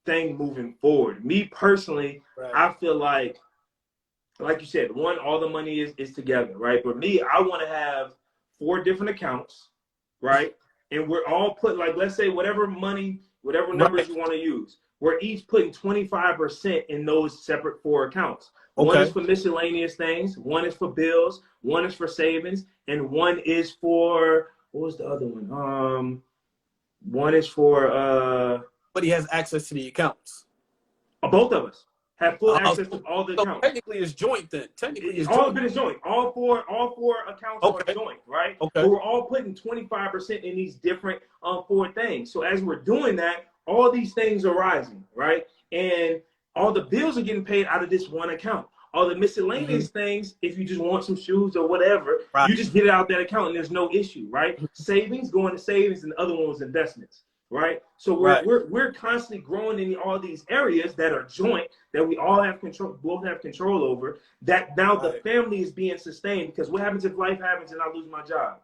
thing moving forward. Me personally, I feel like you said, one, all the money is together, right? But me, I want to have 4 different accounts, right? And we're all put, like, let's say whatever money, whatever numbers you want to use, we're each putting 25% in those separate 4 accounts. One is for miscellaneous things, one is for bills, one is for savings, and one is for, what was the other one? One is for But he has access to the accounts. Both of us have full access to all the accounts. Technically, it's joint then. Technically, it's all of it is joint. All four accounts are joint, right? Okay. But we're all putting 25% in these different 4 things. So as we're doing that, all these things are rising, right? And all the bills are getting paid out of this one account. All the miscellaneous things, if you just want some shoes or whatever, you just get it out that account and there's no issue, right? Savings going to savings, and the other one was investments, right? So we're constantly growing in all these areas that are joint, that we all have control, both have control over, that now the family is being sustained. Because what happens if life happens and I lose my job?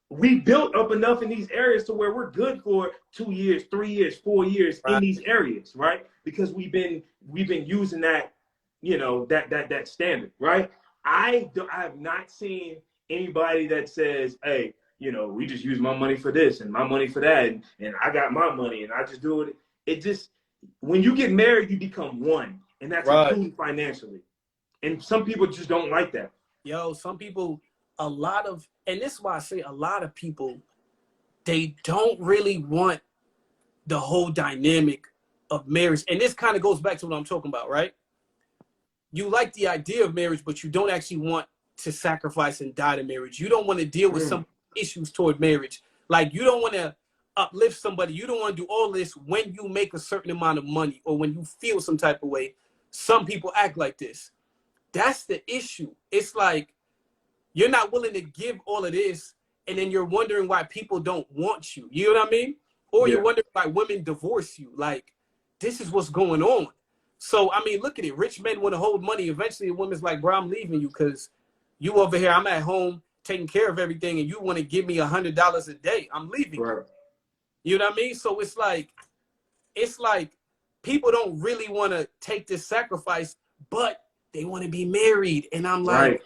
We built up enough in these areas to where we're good for 2 years, 3 years, 4 years in these areas, right? Because we've been using that, you know, that standard, right? I have not seen anybody that says, hey, you know, we just use my money for this and my money for that, and I got my money and I just do it. It just, when you get married, you become one, and that's including financially. And some people just don't like that. Yo, some people, and this is why I say a lot of people, they don't really want the whole dynamic of marriage. And this kind of goes back to what I'm talking about, right? You like the idea of marriage, but you don't actually want to sacrifice and die to marriage. You don't want to deal with some issues toward marriage. Like, you don't want to uplift somebody. You don't want to do all this when you make a certain amount of money or when you feel some type of way. Some people act like this. That's the issue. It's like, you're not willing to give all of this, and then you're wondering why people don't want you. You know what I mean? Or you're wondering why women divorce you. Like, this is what's going on. So, I mean, look at it. Rich men want to hold money. Eventually, a woman's like, bro, I'm leaving you because you over here, I'm at home taking care of everything and you want to give me $100 a day, I'm leaving. Right. You know what I mean? So it's like people don't really want to take this sacrifice, but they want to be married. And I'm like, Right.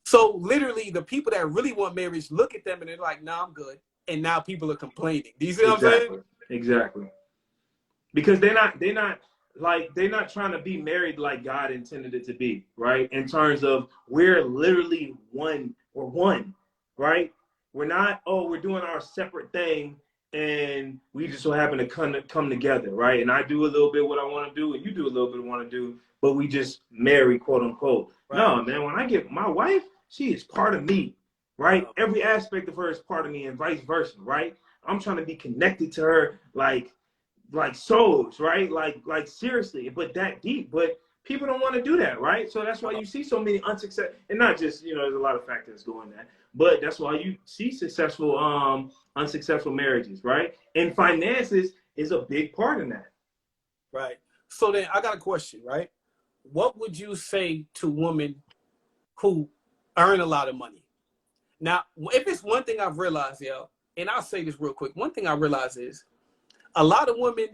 so literally the people that really want marriage look at them and they're like, nah, I'm good. And now people are complaining. Do you see what I'm saying? Exactly. Because they're not trying to be married like God intended it to be, right? In terms of we're literally one, we're one, right? We're not, oh, we're doing our separate thing and we just so happen to come together, right? And I do a little bit what I want to do and you do a little bit what I want to do, but we just marry, quote unquote. Right. No, man, when I get my wife, she is part of me, right? Every aspect of her is part of me and vice versa, right? I'm trying to be connected to her like souls, right? Like seriously, but that deep. But people don't want to do that, right? So that's why you see so many unsuccessful, and not just, there's a lot of factors going that, but that's why you see successful, unsuccessful marriages, right? And finances is a big part in that. Right. So then I got a question, right? What would you say to women who earn a lot of money? Now, if it's one thing I've realized, yo, and I'll say this real quick. One thing I realize is a lot of women,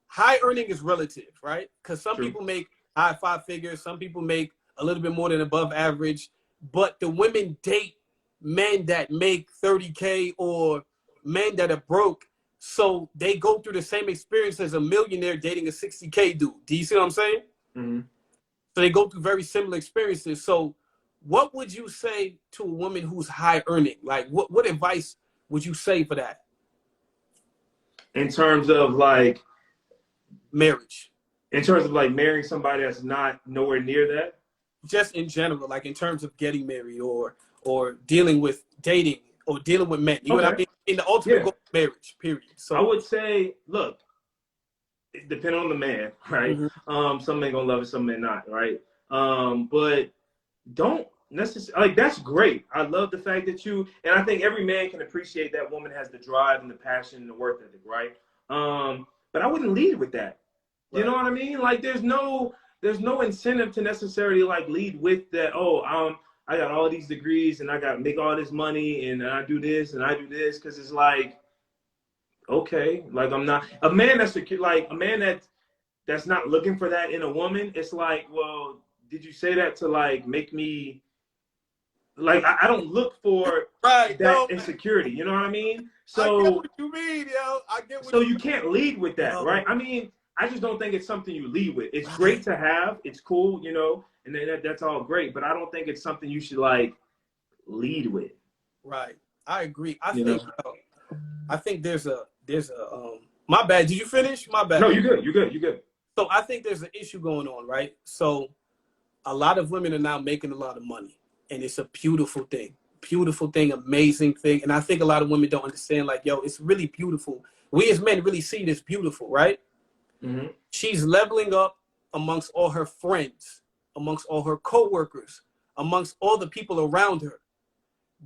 high earning is relative, right? Because some people make high 5 figures, some people make a little bit more than above average, but the women date men that make 30K or men that are broke, so they go through the same experience as a millionaire dating a 60K dude. Do you see what I'm saying? Mm-hmm. So they go through very similar experiences. So what would you say to a woman who's high earning? Like what advice would you say for that? In terms of like marriage. In terms of like marrying somebody that's not nowhere near that? Just in general, like in terms of getting married or dealing with dating or dealing with men. You know what I mean? In the ultimate goal of marriage, period. So I would say, look, it depends on the man, right? Mm-hmm. Some men gonna love it, some men not, right? But don't necessarily, like, that's great. I love the fact that and I think every man can appreciate that woman has the drive and the passion and the work ethic, right? But I wouldn't lead with that. You know what I mean? Like there's no incentive to necessarily like lead with that. Oh, I got all these degrees and I got to make all this money and I do this and I do this, because it's like, okay, like I'm not a man that's not looking for that in a woman. It's like, well, did you say that to like make me like I don't look for that insecurity? You know what I mean? So I get what you mean, yo. I get what so you can't lead with that, right? I mean, I just don't think it's something you lead with. It's great to have. It's cool, and then that's all great. But I don't think it's something you should like lead with. Right. I agree. I think there's a my bad. Did you finish? My bad. No, you're good. You're good. You're good. So I think there's an issue going on, right? So a lot of women are now making a lot of money, and it's a beautiful thing. Beautiful thing, amazing thing. And I think a lot of women don't understand, like, yo, it's really beautiful. We as men really see this beautiful, right? Mm-hmm. She's leveling up amongst all her friends, amongst all her coworkers, amongst all the people around her.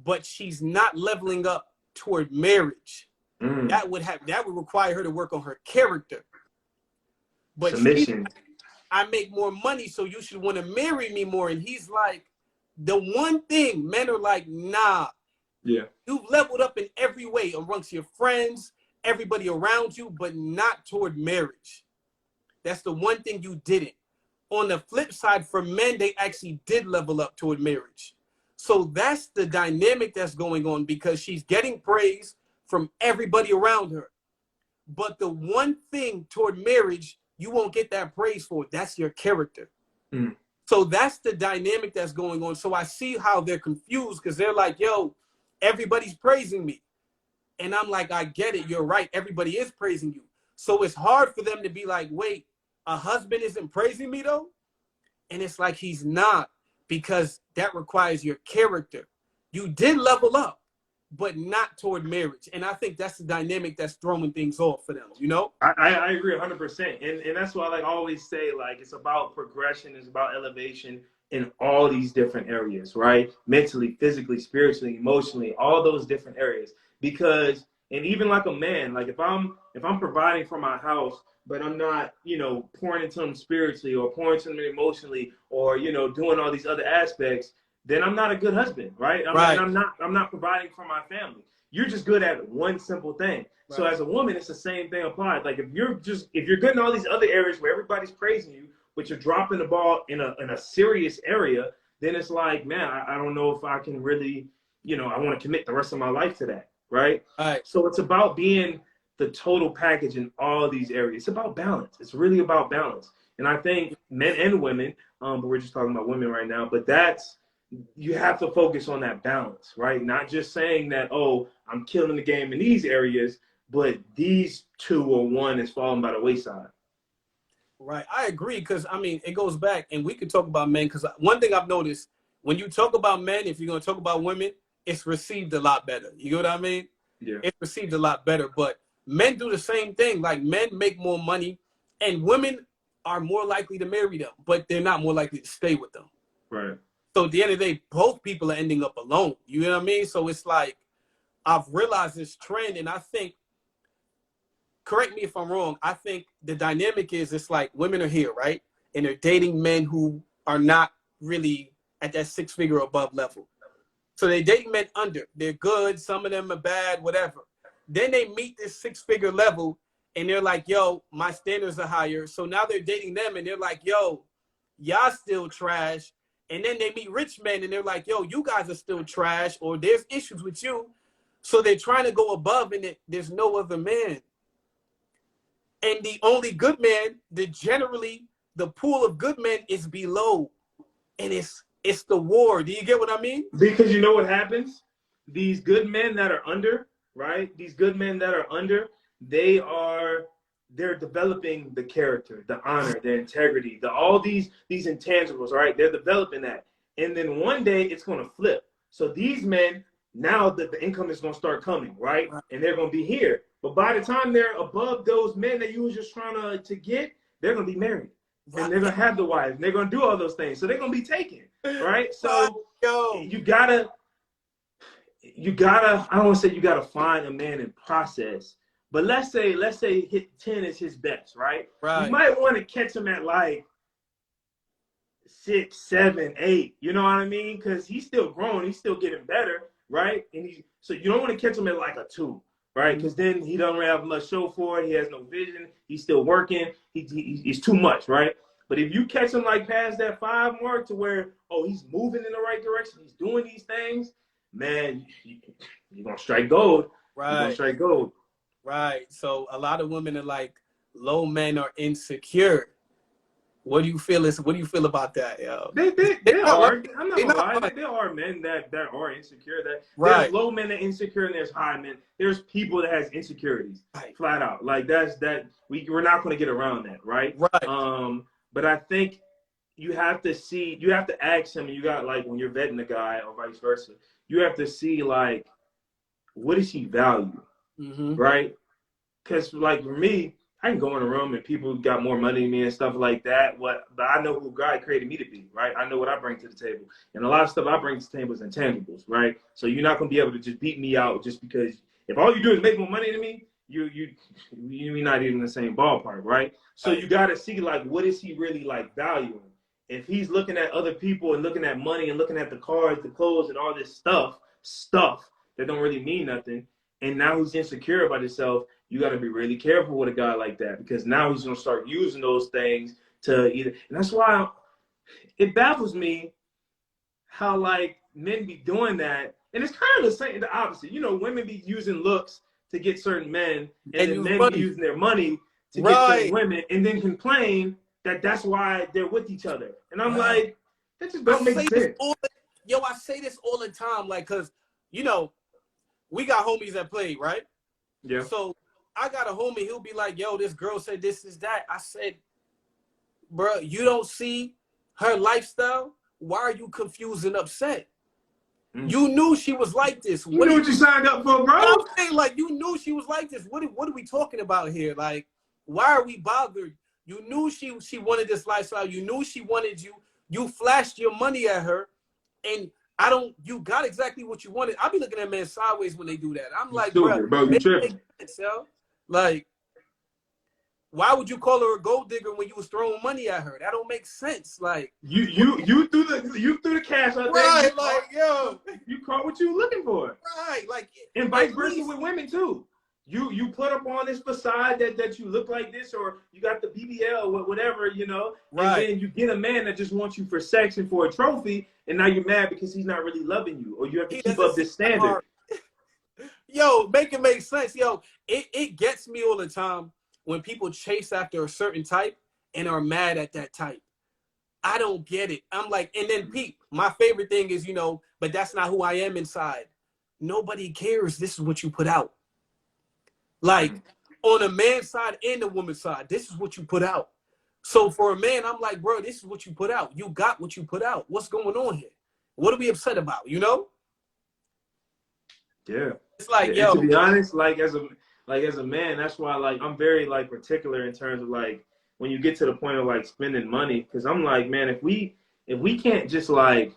But she's not leveling up toward marriage. Mm. That would require her to work on her character. But submission. I make more money, so you should want to marry me more. And he's like, the one thing men are like, nah. Yeah. You've leveled up in every way amongst your friends, everybody around you, but not toward marriage. That's the one thing you didn't. On the flip side, for men, they actually did level up toward marriage. So that's the dynamic that's going on, because she's getting praise from everybody around her. But the one thing toward marriage, you won't get that praise for. That's your character. Mm. So that's the dynamic that's going on. So I see how they're confused, because they're like, yo, everybody's praising me. And I'm like, I get it. You're right. Everybody is praising you. So it's hard for them to be like, wait, a husband isn't praising me though? And it's like, he's not, because that requires your character. You did level up, but not toward marriage. And I think that's the dynamic that's throwing things off for them, I agree 100%. And that's why I always say, like, it's about progression. It's about elevation in all these different areas, right? Mentally, physically, spiritually, emotionally, all those different areas. Because, and even like a man, like if I'm providing for my house, but I'm not, pouring into them spiritually or pouring into them emotionally or, doing all these other aspects, then I'm not a good husband, right? Right. I'm not providing for my family. You're just good at one simple thing. Right. So as a woman, it's the same thing applied. Like if you're good in all these other areas where everybody's praising you, but you're dropping the ball in a serious area, then it's like, man, I don't know if I can really, I want to commit the rest of my life to that, right? Right. So it's about being the total package in all these areas. It's about balance. It's really about balance. And I think men and women, but we're just talking about women right now, but you have to focus on that balance, right? Not just saying that, oh, I'm killing the game in these areas, but these two or one is falling by the wayside. Right. I agree, because, I mean, it goes back, and we could talk about men, because one thing I've noticed, when you talk about men, if you're going to talk about women, it's received a lot better. You know what I mean? Yeah. It's received a lot better, but men do the same thing. Like, men make more money, and women are more likely to marry them, but they're not more likely to stay with them. Right. So at the end of the day, both people are ending up alone. You know what I mean? So it's like, I've realized this trend, and I think, correct me if I'm wrong, I think the dynamic is, it's like women are here, right? And they're dating men who are not really at that 6-figure above level. So they date men under. They're good. Some of them are bad, whatever. Then they meet this 6-figure level, and they're like, yo, my standards are higher. So now they're dating them, and they're like, yo, y'all still trash. And then they meet rich men, and they're like, yo, you guys are still trash, or there's issues with you. So they're trying to go above, and there's no other man. And the only good man, generally, the pool of good men is below. And it's the war. Do you get what I mean? Because you know what happens? These good men that are under, right? These good men that are under, they're developing the character, the honor, the integrity, all these intangibles, right? They're developing that. And then one day it's going to flip. So these men, now that the income is going to start coming, right? And they're going to be here. But by the time they're above those men that you were just trying to get, they're going to be married. Right. And they're going to have the wives. And they're going to do all those things. So they're going to be taken, right? So you gotta, I don't want to say you got to find a man in process. But let's say hit 10 is his best, right? Right. You might want to catch him at like 6, 7, 8. You know what I mean? Because he's still growing. He's still getting better, right? So you don't want to catch him at like a 2. Right, because then he don't have much show for it. He has no vision. He's still working. He's too much, right? But if you catch him like past that 5 mark to where, oh, he's moving in the right direction, he's doing these things, man, you're gonna strike gold. Right. You're gonna strike gold. Right. So a lot of women are like, low men are insecure. What do you feel about that, yo? They are. I'm not gonna lie. There are men that are insecure. Right. There's low men that are insecure, and there's high men. There's people that has insecurities, right. Flat out. Like we're not gonna get around that, right? Right. But I think you have to ask him. You got, like, when you're vetting a guy or vice versa, you have to see, like, what does he value, right? Because, like, for me, I can go in a room and people got more money than me and stuff like that. But I know who God created me to be, right? I know what I bring to the table. And a lot of stuff I bring to the table is intangibles, right? So you're not going to be able to just beat me out just because if all you do is make more money than me, you're not even in the same ballpark, right? So you got to see, like, what is he really, like, valuing? If he's looking at other people and looking at money and looking at the cars, the clothes, and all this stuff that don't really mean nothing, and now he's insecure about himself, you got to be really careful with a guy like that, because now he's going to start using those things to either. And that's why it baffles me how, like, men be doing that. And it's kind of the opposite. You know, women be using looks to get certain men, and then men be using their money to get certain women, and then complain that that's why they're with each other. And I'm like, that just don't make sense. I say this all the time, like, because, you know, we got homies that play, right? Yeah. So I got a homie, he'll be like, yo, this girl said this is that. I said, bro, you don't see her lifestyle? Why are you confused and upset? You knew she was like this. You knew what you signed up for, bro. I'm saying, like, you knew she was like this. What are we talking about here? Like, why are we bothered? You knew she wanted this lifestyle. You knew she wanted you. You flashed your money at her, and you got exactly what you wanted. I be looking at men sideways when they do that. I'm like, bro, you tripping. Like, Why would you call her a gold digger when you was throwing money at her? That don't make sense. Like you threw the cash out there. Right, like yo, you caught what you were looking for. Right, like and vice versa with women too. You put up on this facade that you look like this, or you got the BBL, whatever, you know, right. And then you get a man that just wants you for sex and for a trophy, and now you're mad because he's not really loving you, or you have to keep up this standard. Yo, make it make sense. Yo, it gets me all the time when people chase after a certain type and are mad at that type. I don't get it. I'm like, and then Pete, my favorite thing is, you know, but that's not who I am inside. Nobody cares. This is what you put out. Like on the man's side and the woman's side, this is what you put out. So for a man, I'm like, bro, this is what you put out. You got what you put out. What's going on here? What are we upset about? You know? Yeah. It's like, yeah, yo. To be honest, like as a man, that's why like I'm very like particular in terms of like when you get to the point of like spending money, because I'm like, man, if we can't just like,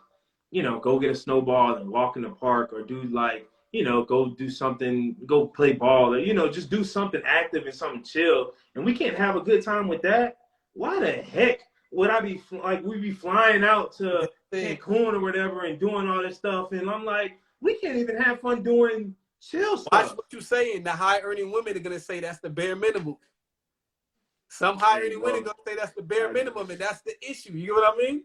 you know, go get a snowball and walk in the park, or do like, you know, go do something, go play ball, or, you know, just do something active and something chill, and we can't have a good time with that, why the heck would I be like, we be flying out to Cancun or whatever and doing all this stuff? And I'm like, we can't even have fun doing chill stuff. Watch what you're saying. The high earning women are going to say that's the bare minimum. Some high earning women are going to say that's the bare minimum, and that's the issue. You know what I mean?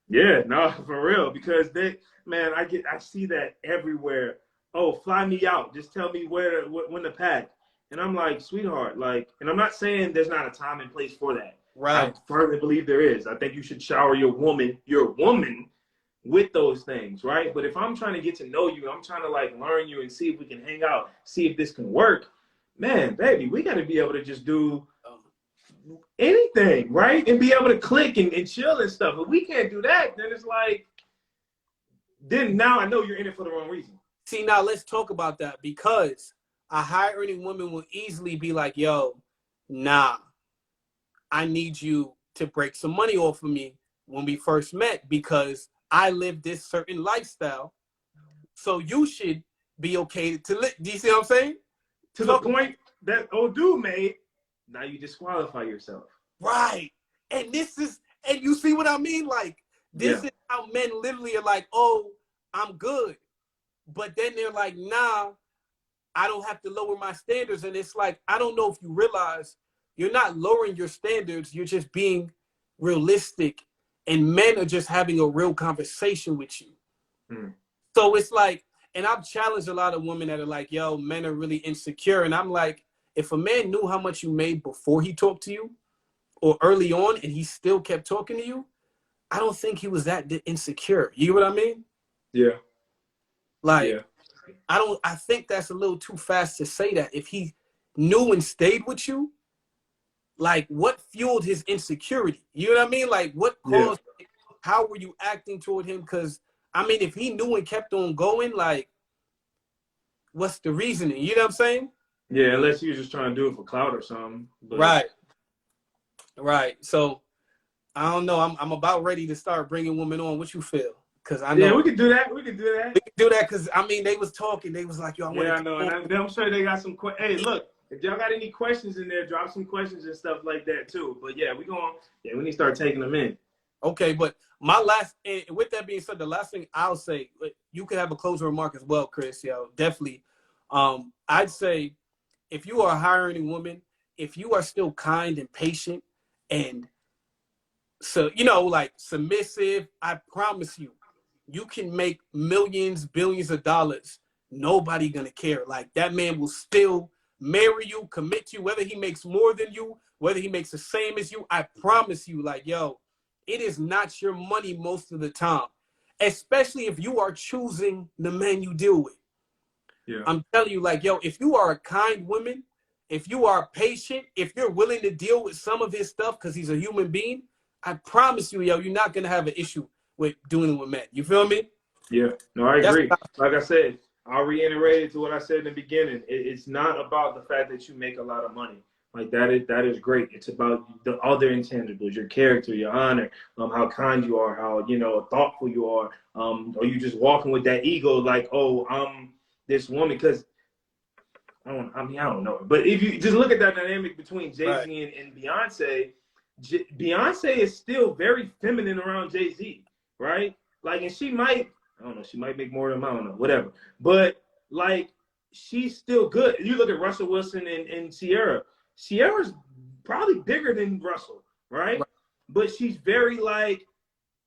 Yeah, no, for real. Because man, I see that everywhere. Oh, fly me out. Just tell me when to pack. And I'm like, sweetheart, like, and I'm not saying there's not a time and place for that. Right. I firmly believe there is. I think you should shower your woman with those things, right? But if I'm trying to get to know you, I'm trying to like learn you and see if we can hang out, see if this can work, man, baby, we got to be able to just do anything, right? And be able to click and chill and stuff. If we can't do that, then it's like, then now I know you're in it for the wrong reason. See, now let's talk about that, because a high earning woman will easily be like, yo, nah, I need you to break some money off of me when we first met, because I live this certain lifestyle. So you should be okay to live. Do you see what I'm saying? To the point that old dude made, now you disqualify yourself. Right. And you see what I mean? Like, this is how men literally are like, oh, I'm good. But then they're like, nah, I don't have to lower my standards. And it's like, I don't know if you realize you're not lowering your standards. You're just being realistic. And men are just having a real conversation with you. So it's like, and I've challenged a lot of women that are like, yo, men are really insecure. And I'm like, if a man knew how much you made before he talked to you or early on and he still kept talking to you, I don't think he was that insecure. You know what I mean? Yeah. Like, I think that's a little too fast to say that. If he knew and stayed with you, like, what fueled his insecurity? You know what I mean? Like, what caused it? How were you acting toward him? Because, I mean, if he knew and kept on going, like, what's the reasoning? You know what I'm saying? Yeah, unless he was just trying to do it for clout or something. But... Right. So, I don't know. I'm about ready to start bringing women on. What you feel? Because I know. Yeah, we can do that. We can do that because, I mean, they was talking. They was like, yo, I want to. Yeah, I know. And I'm sure they got some questions. Hey, look. If y'all got any questions in there, drop some questions and stuff like that too. But yeah, we need to start taking them in. Okay, but my last, and with that being said, the last thing I'll say, you could have a closing remark as well, Chris. Yo, definitely. I'd say, if you are a high earning woman, if you are still kind and patient and so, you know, like submissive, I promise you, you can make millions, billions of dollars. Nobody gonna care. Like, that man will still marry you, commit to you, whether he makes more than you, whether he makes the same as you. I promise you, like, yo, it is not your money most of the time, especially if you are choosing the man you deal with. Yeah. I'm telling you, like, yo, if you are a kind woman, if you are patient, if you're willing to deal with some of his stuff because he's a human being, I promise you, yo, you're not going to have an issue with doing it with men. You feel me? Yeah. No, I agree. Like I said, I'll reiterate it to what I said in the beginning. It's not about the fact that you make a lot of money. Like, that is great. It's about the other intangibles, your character, your honor, how kind you are, how, you know, thoughtful you are. Or you just walking with that ego like, oh, I'm this woman. Because I don't know. But if you just look at that dynamic between Right. Jay-Z and Beyonce, Beyonce is still very feminine around Jay-Z, right? Like, and she might, I don't know, she might make more than him, I don't know, whatever. But like, she's still good. You look at Russell Wilson and Sierra. Sierra's probably bigger than Russell, right? Right. But she's very like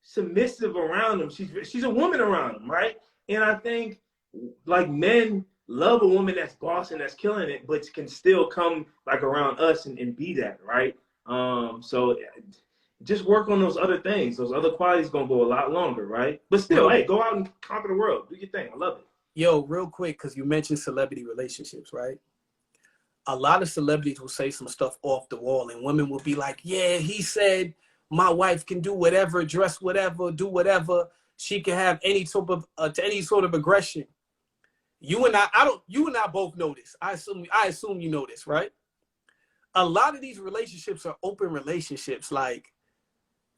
submissive around him. She's a woman around him, right? And I think like men love a woman that's boss and that's killing it, but can still come like around us and be that, right? So just work on those other things. Those other qualities gonna go a lot longer, right? But still, hey, go out and conquer the world. Do your thing. I love it. Yo, real quick, because you mentioned celebrity relationships, right? A lot of celebrities will say some stuff off the wall, and women will be like, yeah, he said my wife can do whatever, dress whatever, do whatever. She can have any sort of aggression. You and I both know this. I assume you know this, right? A lot of these relationships are open relationships. Like,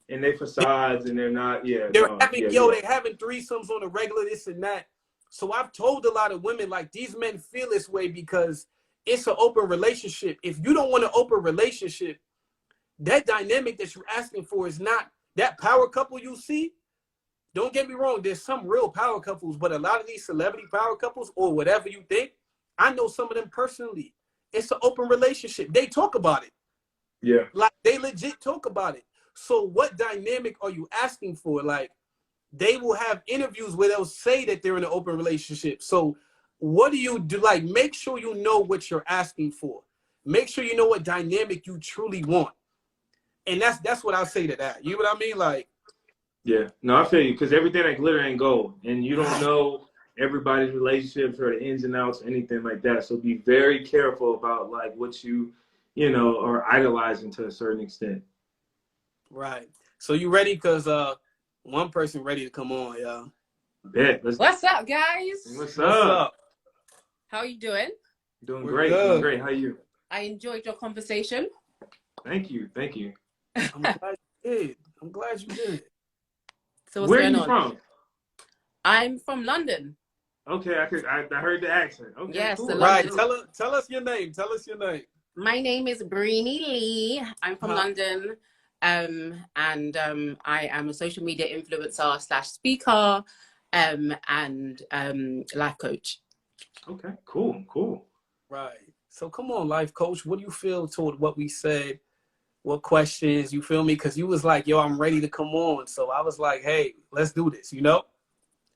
And they facades and they're not, yeah. they're No, having, yeah, they're having threesomes on the regular, this and that. So I've told a lot of women, like, these men feel this way because it's an open relationship. If you don't want an open relationship, that dynamic that you're asking for is not that power couple you see. Don't get me wrong, there's some real power couples, but a lot of these celebrity power couples or whatever you think, I know some of them personally. It's an open relationship. They talk about it. yeah. Like, they legit talk about it. So what dynamic are you asking for? Like, they will have interviews where they'll say that they're in an open relationship. So what do you do? Like, make sure you know what you're asking for. Make sure you know what dynamic you truly want. And that's what I'll say to that. You know what I mean? Like, Yeah, no, I feel you, because everything that glitter ain't gold, and you don't know everybody's relationships or the ins and outs or anything like that. So be very careful about like what you know, are idolizing to a certain extent. right. So you ready? Because one person ready to come on, y'all. Bet. What's up, guys? What's What's up? How are you doing? Doing We're great. good. Doing great. How you? I enjoyed your conversation. Thank you. Thank you. I'm glad you did. I'm glad you did. So what's Where are going you on? from? I'm from London. Okay, I heard the accent. Okay, Yes, cool. the Right. London. Tell us your name. Tell us your name. My name is Breenie Lee. I'm from London. And I am a social media influencer / speaker and life coach. Okay, cool. Right. So come on, life coach. What do you feel toward what we said? What questions? You feel me? Because you was like, yo, I'm ready to come on. So I was like, hey, let's do this, you know?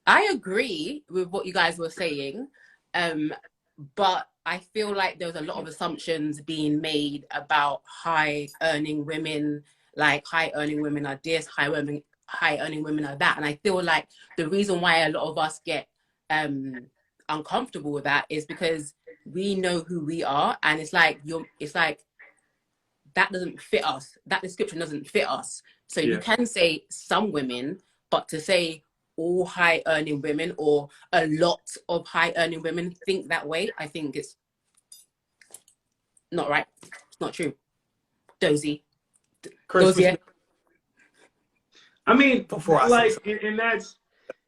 I agree with what you guys were saying. But I feel like there was a lot of assumptions being made about high earning women, like high earning women are this, high earning women are that. And I feel like the reason why a lot of us get uncomfortable with that is because we know who we are, and it's like that doesn't fit us. That description doesn't fit us. So Yeah. you can say some women, but to say all high earning women or a lot of high earning women think that way, I think it's not right. It's not true. Dozie. Dozie. I mean, Before I like, say and that's,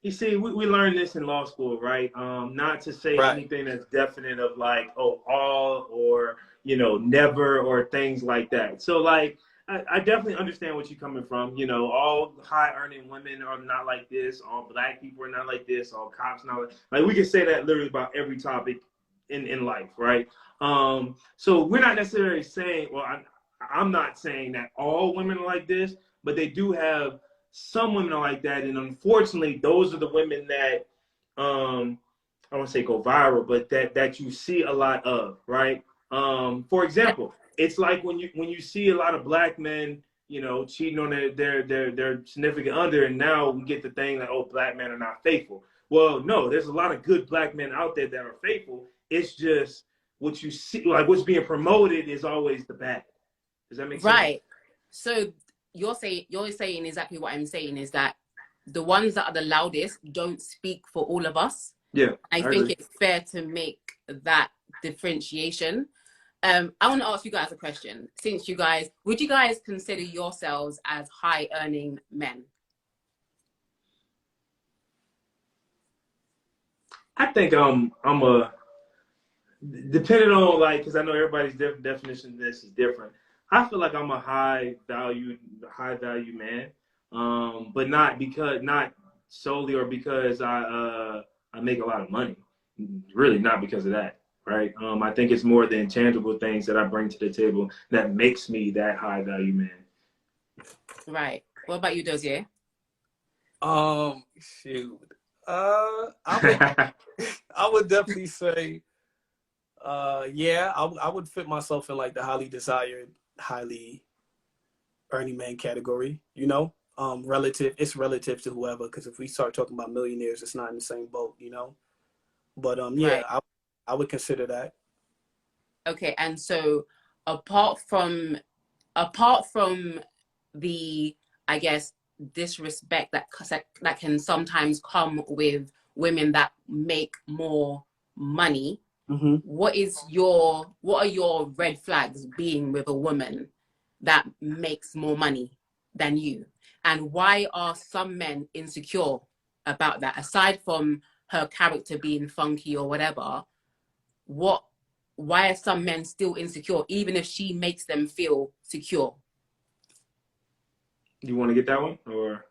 you see, we learned this in law school, right? Not to say right. anything that's definite of like, oh, all or, you know, never or things like that. So like, I definitely understand what you're coming from. You know, all high earning women are not like this. All black people are not like this. All cops not like we can say that literally about every topic in life, right? So we're not necessarily saying, well, I'm not saying that all women are like this, but they do have some women are like that, and unfortunately, those are the women that I don't want to say go viral, but that you see a lot of, right? For example, it's like when you see a lot of black men, you know, cheating on their significant other, and now we get the thing that, oh, black men are not faithful. Well, no, there's a lot of good black men out there that are faithful. It's just what you see, like what's being promoted is always the bad. Does that make sense? Right. So you're saying exactly what I'm saying, is that the ones that are the loudest don't speak for all of us. Yeah. I think it's fair to make that differentiation. I want to ask you guys a question. Since would you guys consider yourselves as high earning men? I think I'm a depending on like, because I know everybody's definition of this is different. I feel like I'm a high value man, but not solely or because I make a lot of money. Really, not because of that, right? I think it's more the intangible things that I bring to the table that makes me that high value man. Right. What about you, Dozie? Shoot. I would definitely say, yeah, I would fit myself in like the highly desired, highly earning man category, you know? It's relative to whoever, because if we start talking about millionaires, it's not in the same boat, you know? But yeah, Right. I would consider that. Okay, and so apart from the, I guess, disrespect that can sometimes come with women that make more money, Mm-hmm. what are your red flags being with a woman that makes more money than you? And why are some men insecure about that? Aside from her character being funky or whatever, why are some men still insecure even if she makes them feel secure? You want to get that one or?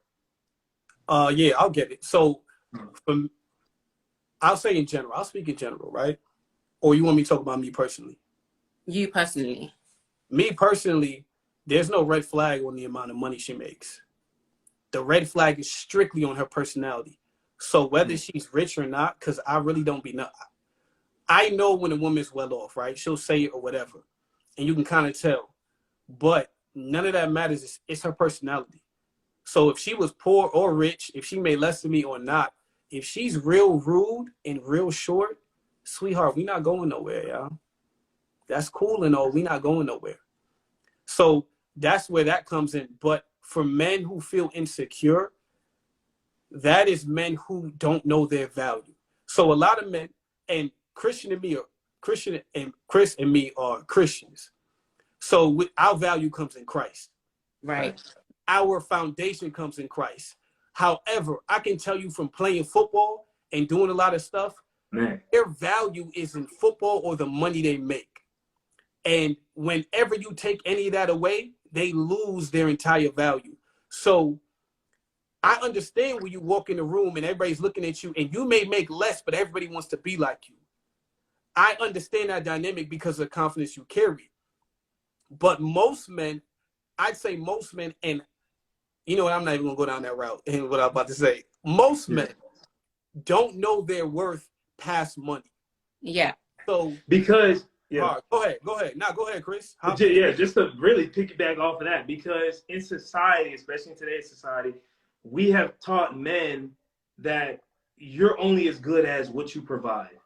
Yeah, I'll get it. So, from I'll say in general. I'll speak in general, right? Or you want me to talk about me personally? You personally. Me personally, there's no red flag on the amount of money she makes. The red flag is strictly on her personality. So whether she's rich or not, because I really don't be know. I know when a woman's well off, right? She'll say it or whatever, and you can kind of tell. But none of that matters. It's her personality. So if she was poor or rich, if she made less than me or not, if she's real rude and real short, sweetheart, we not going nowhere, y'all. That's cool and all. We not going nowhere. So that's where that comes in. But for men who feel insecure, that is men who don't know their value. So a lot of men, and Christian and Chris and me are Christians. So our value comes in Christ. Right. Our foundation comes in Christ. However, I can tell you from playing football and doing a lot of stuff, Man. their value is in football or the money they make. And whenever you take any of that away, they lose their entire value. So I understand when you walk in the room and everybody's looking at you and you may make less, but everybody wants to be like you. I understand that dynamic because of the confidence you carry. But most men, I'd say most men, and you know what, I'm not even gonna go down that route and what I'm about to say. Most men don't know their worth past money. Yeah. So Because go ahead. Now go ahead, Chris. Yeah, just to really piggyback off of that, because in society, especially in today's society, we have taught men that you're only as good as what you provide.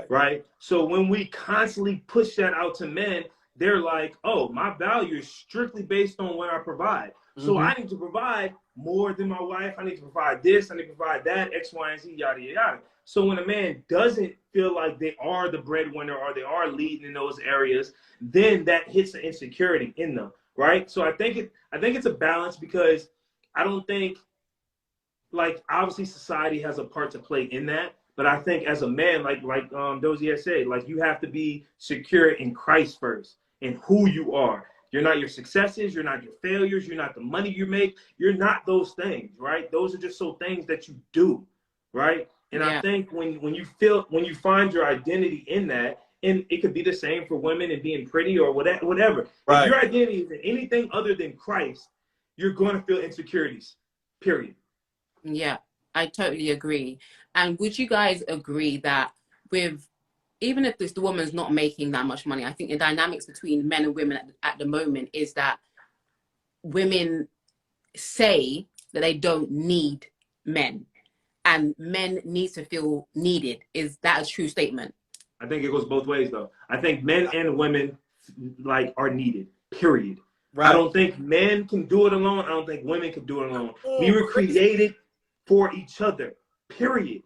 Right. So when we constantly push that out to men, they're like, oh, my value is strictly based on what I provide. So I need to provide more than my wife. I need to provide this. I need to provide that, X, Y, and Z, yada, yada, yada. So when a man doesn't feel like they are the breadwinner or they are leading in those areas, then that hits the insecurity in them, right? So I think it's a balance, because I don't think, like, obviously society has a part to play in that, but I think as a man, like Dozie said, like, you have to be secure in Christ first, in who you are. You're not your successes, you're not your failures, you're not the money you make, you're not those things, right? Those are just so things that you do, right? And I think when you find your identity in that, and it could be the same for women and being pretty or whatever. If your identity is in anything other than Christ, you're going to feel insecurities, period. Yeah, I totally agree. And would you guys agree that even if the woman's not making that much money, I think the dynamics between men and women at the moment is that women say that they don't need men and men need to feel needed. Is that a true statement? I think it goes both ways, though. I think men and women are needed, period. I don't think men can do it alone. I don't think women can do it alone. We were created for each other, period.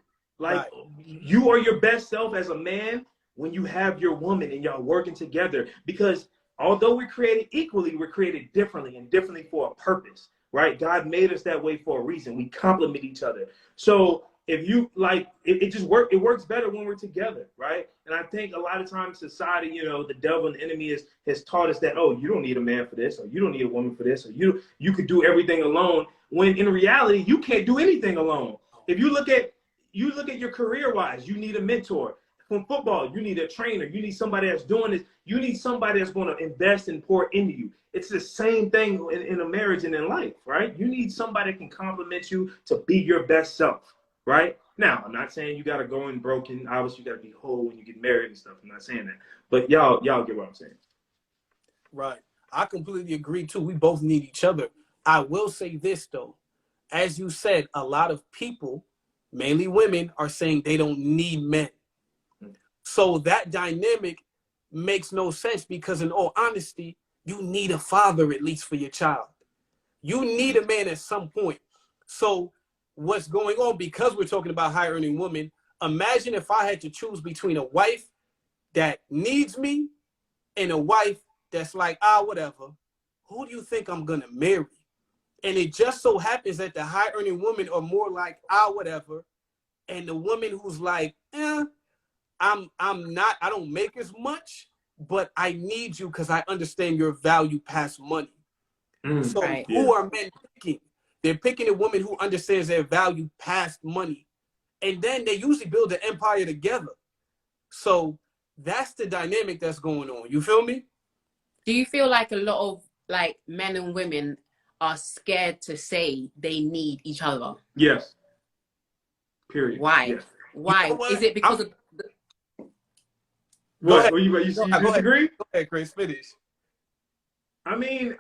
You are your best self as a man when you have your woman and y'all working together, because although we're created equally, we're created differently, and differently for a purpose, right? God made us that way for a reason. We complement each other. So if you like, it just it works better when we're together, right? And I think a lot of times society, you know, the devil and the enemy has taught us that, oh, you don't need a man for this, or you don't need a woman for this, or you could do everything alone. When in reality, you can't do anything alone. If you look at your career wise, you need a mentor. From football, you need a trainer. You need somebody that's doing this. You need somebody that's going to invest and pour into you. It's the same thing in a marriage and in life, right? You need somebody that can compliment you to be your best self, right? Now, I'm not saying you got to go in broken. Obviously, you got to be whole when you get married and stuff. I'm not saying that. But y'all get what I'm saying. Right. I completely agree, too. We both need each other. I will say this, though. As you said, a lot of people, mainly women, are saying they don't need men. So that dynamic makes no sense because, in all honesty, you need a father at least for your child. You need a man at some point. So what's going on, because we're talking about high earning women, imagine if I had to choose between a wife that needs me and a wife that's like, whatever. Who do you think I'm going to marry? And it just so happens that the high earning women are more like, whatever. And the woman who's like, I don't make as much, but I need you because I understand your value past money. So who are men picking? They're picking a woman who understands their value past money. And then they usually build an empire together. So that's the dynamic that's going on. You feel me? Do you feel like a lot of like men and women are scared to say they need each other? Yes. Period. Why? Yes. Why? You know Is it because of... What? You disagree? Go ahead, Chris. Finish. I mean,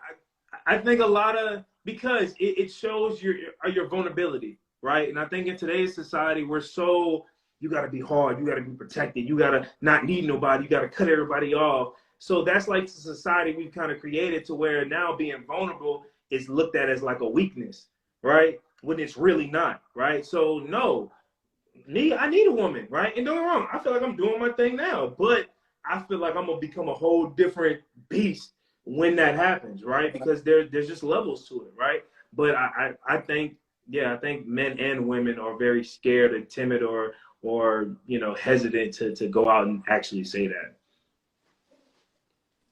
I think a lot of, because it shows your vulnerability, right? And I think in today's society, you got to be hard, you got to be protected, you got to not need nobody, you got to cut everybody off. So that's like the society we've kind of created, to where now being vulnerable is looked at as like a weakness, right? When it's really not, right? So no, I need a woman, right? And don't get me wrong, I feel like I'm doing my thing now, but I feel like I'm gonna become a whole different beast when that happens, right? Because there's just levels to it, right? But I think men and women are very scared and timid, or hesitant to go out and actually say that.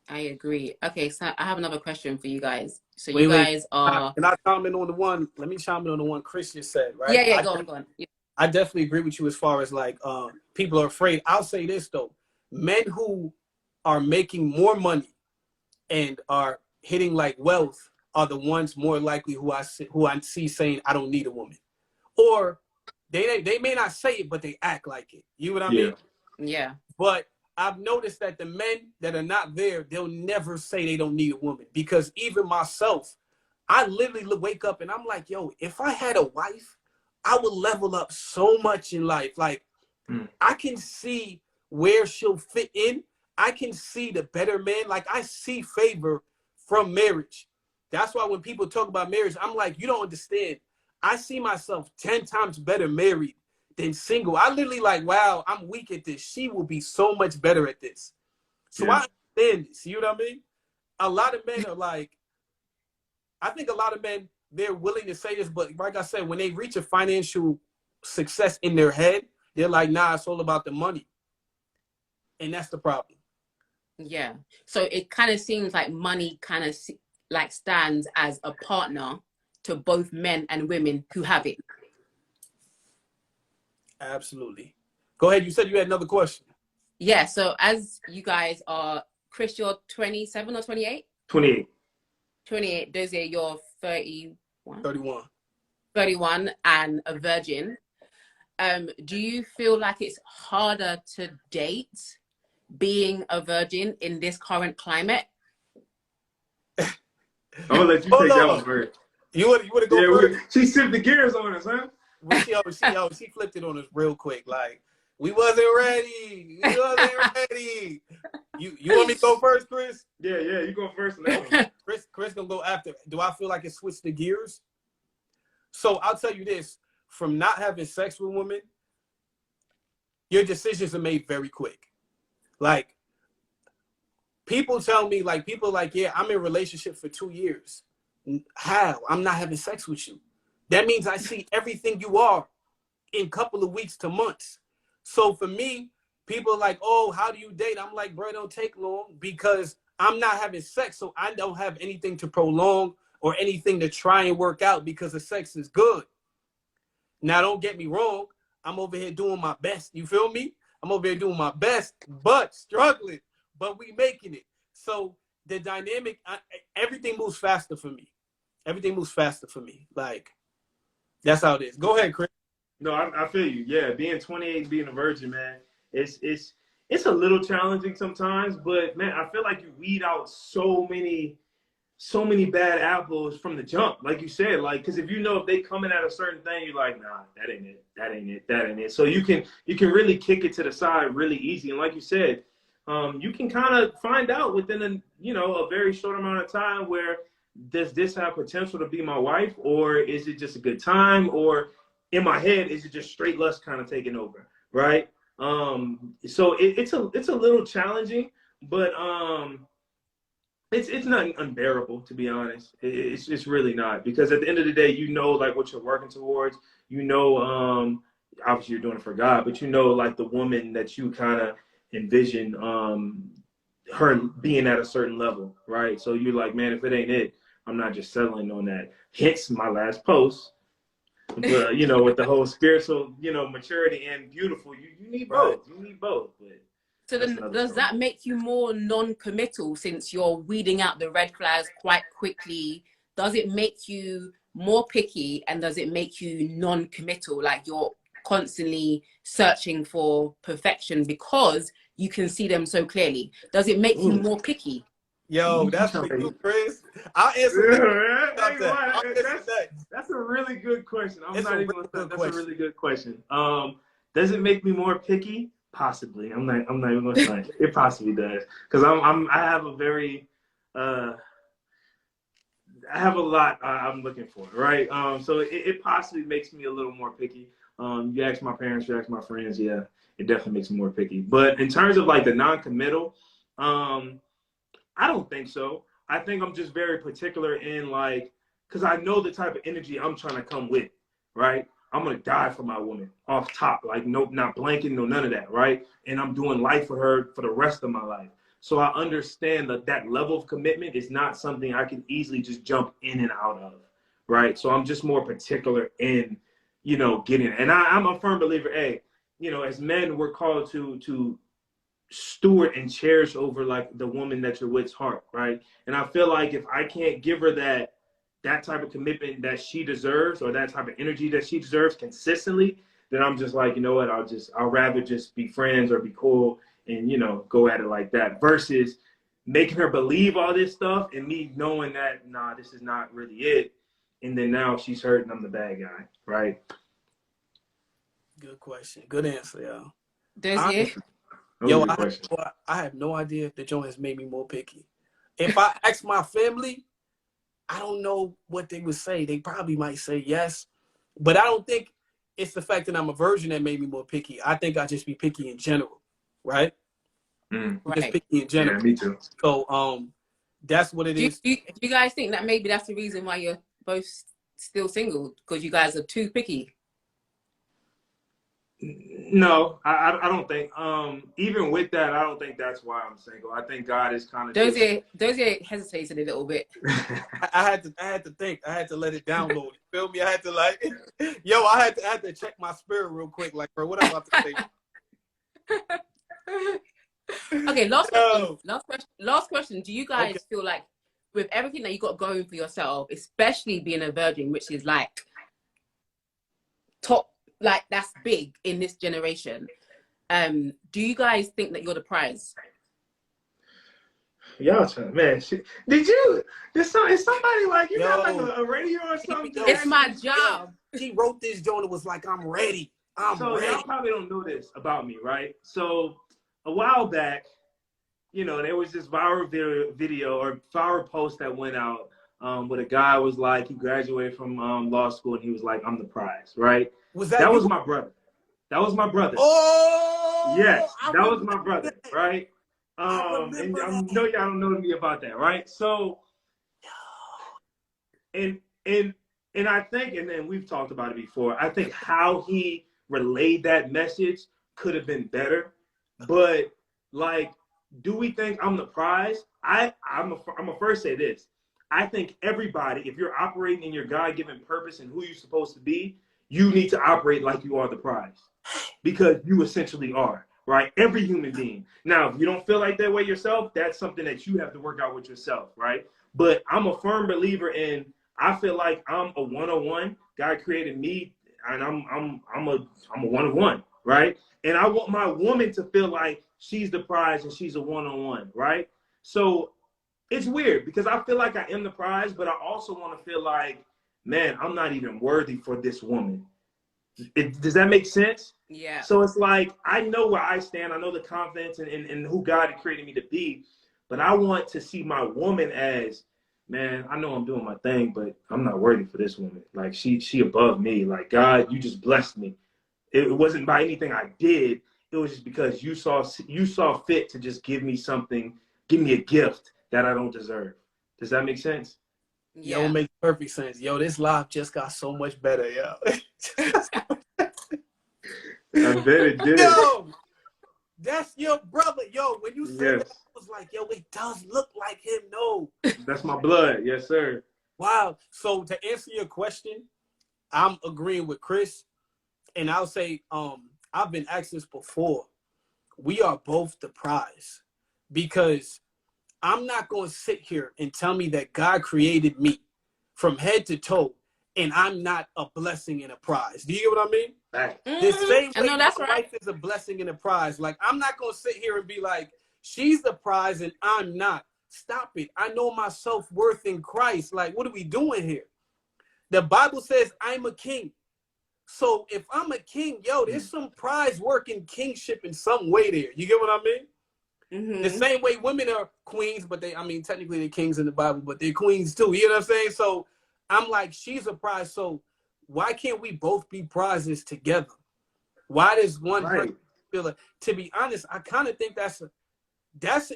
I agree. Okay, so I have another question for you guys. So Wait, you guys are... Can I comment on the one? Let me chime in on the one Chris just said, right? Yeah, go on. Yeah. I definitely agree with you as far as like people are afraid. I'll say this though. Men who are making more money and are hitting like wealth are the ones more likely who I see saying I don't need a woman. Or they may not say it, but they act like it. You know what I mean? Yeah. But I've noticed that the men that are not there, they'll never say they don't need a woman. Because even myself, I literally wake up and I'm like, yo, if I had a wife, I would level up so much in life. Like, I can see where she'll fit in. I can see the better man. Like, I see favor from marriage. That's why when people talk about marriage, I'm like, you don't understand. I see myself 10 times better married than single. I literally like, wow, I'm weak at this. She will be so much better at this. So I understand this. You know what I mean? A lot of men are like, I think a lot of men, they're willing to say this, but like I said, when they reach a financial success in their head, they're like, nah, it's all about the money. And that's the problem. Yeah. So it kind of seems like money kind of like stands as a partner to both men and women who have it. Absolutely. Go ahead. You said you had another question. Yeah. So as you guys are, Chris, you're 27 or 28? 28. 28. Dozie, you're 31. 31. 31 and a virgin. Do you feel like it's harder to date being a virgin in this current climate? I'm gonna let you take that one first. You would have go first? She sipped the gears on us, huh? She flipped it on us real quick. Like, we wasn't ready. You want me to go first, Chris? Yeah, you go first on that one. Chris gonna go after. Do I feel like it switched the gears? So I'll tell you this: from not having sex with women, your decisions are made very quick. Like, people tell me, like, yeah, I'm in a relationship for 2 years. How? I'm not having sex with you. That means I see everything you are in a couple of weeks to months. So for me, people are like, oh, how do you date? I'm like, bro, it don't take long because I'm not having sex. So I don't have anything to prolong or anything to try and work out because the sex is good. Now, don't get me wrong. I'm over here doing my best. You feel me? I'm over here doing my best, but struggling, but we making it. So the dynamic, everything moves faster for me. Everything moves faster for me. Like, that's how it is. Go ahead, Chris. No, I feel you. Yeah, being 28, being a virgin, man, it's a little challenging sometimes, but man, I feel like you weed out so many bad apples from the jump, like you said, like, because if you know if they coming at a certain thing, you're like, nah, that ain't it, that ain't it, that ain't it. So you can really kick it to the side really easy, and like you said, you can kind of find out within a very short amount of time where does this have potential to be my wife, or is it just a good time, or in my head is it just straight lust kind of taking over, right? So it's a little challenging, but it's not unbearable, to be honest. It's really not, because at the end of the day, you know, like what you're working towards. You know, obviously you're doing it for God, but you know, like the woman that you kind of envision, her being at a certain level, right? So you're like, man, if it ain't it, I'm not just settling on that. Hence my last post, you know, with the whole spiritual, you know, maturity and beautiful. You need both. You need both, but. So then, does that make you more non-committal since you're weeding out the red flags quite quickly? Does it make you more picky, and does it make you non-committal? Like you're constantly searching for perfection because you can see them so clearly. Does it make you more picky? Yo, that's for you, Chris. I'll answer that. That's a really good question. That's a really good question. Does it make me more picky? Possibly. I'm not even gonna say it possibly does, because I have a very I have a lot I'm looking for, right? So it possibly makes me a little more picky. You ask my parents, you ask my friends, yeah, it definitely makes me more picky. But in terms of like the non-committal, I don't think so. I think I'm just very particular in, like, because I know the type of energy I'm trying to come with, right? I'm going to die for my woman off top. Like, no, not blanking, no, none of that, right? And I'm doing life with her for the rest of my life. So I understand that level of commitment is not something I can easily just jump in and out of, right? So I'm just more particular in, you know, getting it. And I'm a firm believer, hey, you know, as men, we're called to steward and cherish over, like, the woman that you're with's heart, right? And I feel like if I can't give her that type of commitment that she deserves, or that type of energy that she deserves consistently, then I'm just like, you know what, I'll rather just be friends or be cool and, you know, go at it like that, versus making her believe all this stuff and me knowing that, nah, this is not really it. And then now she's hurt and I'm the bad guy, right? Good question. Good answer, yo. Dozie? Yo, I have no idea if the joint has made me more picky. If I ask my family, I don't know what they would say. They probably might say yes, but I don't think it's the fact that I'm a virgin that made me more picky. I think I just be picky in general, right? Right. Just picky in general. Yeah, me too. So that's what it is. Do you guys think that maybe that's the reason why you're both still single, because you guys are too picky? No, I don't think. Even with that, I don't think that's why I'm single. I think God is kind of. Dozie hesitated a little bit. I had to think. I had to let it download. You feel me? I had to I had to check my spirit real quick. Like, bro, what am I about to say? Okay, last question. Do you guys feel like, with everything that you got going for yourself, especially being a virgin, which is like top, like that's big in this generation, do you guys think that you're the prize? Y'all trying, man. Is somebody like, you got like a radio or something? It's my job. She wrote this joint and was like, I'm ready. So y'all probably don't know this about me, right? So a while back, you know, there was this viral video or viral post that went out where a guy was like, he graduated from law school and he was like, I'm the prize, right? That was my brother. That was my brother. Oh, yes, that was my brother, right? And I know y'all don't know me about that, right? So, and I think, and then we've talked about it before, I think how he relayed that message could have been better. But like, do we think I'm the prize? I'm a first say this. I think everybody, if you're operating in your God-given purpose and who you're supposed to be, you need to operate like you are the prize, because you essentially are, right? Every human being. Now, if you don't feel like that way yourself, that's something that you have to work out with yourself, right? But I'm a firm believer in, I feel like I'm a one-on-one. God created me, and I'm a one-on-one, right? And I want my woman to feel like she's the prize and she's a one-on-one, right? So it's weird because I feel like I am the prize, but I also want to feel like, man, I'm not even worthy for this woman. Does that make sense? Yeah. So it's like, I know where I stand. I know the confidence and who God had created me to be, but I want to see my woman as, man, I know I'm doing my thing, but I'm not worthy for this woman. Like she above me. Like, God, you just blessed me. It wasn't by anything I did. It was just because you saw fit to just give me something, give me a gift that I don't deserve. Does that make sense? Yeah. Yo, makes perfect sense. Yo, this live just got so much better, yo. I bet it did. Yo, that's your brother. Yo, when you said Yes. that, I was like, yo, it does look like him. No. That's my blood. Yes, sir. Wow. So to answer your question, I'm agreeing with Chris. And I'll say, I've been asked this before. We are both the prize, because I'm not going to sit here and tell me that God created me from head to toe and I'm not a blessing and a prize. Do you get what I mean? Right. The same way that's my right. wife is a blessing and a prize. Like, I'm not going to sit here and be like, she's the prize and I'm not. Stop it. I know my self-worth in Christ. Like, what are we doing here? The Bible says I'm a king. So if I'm a king, yo, there's some prize work in kingship in some way there. You get what I mean? Mm-hmm. The same way women are queens, but technically they're kings in the Bible, but they're queens too. You know what I'm saying? So I'm like, she's a prize. So why can't we both be prizes together? Why does one person feel like, to be honest, I kind of think that's an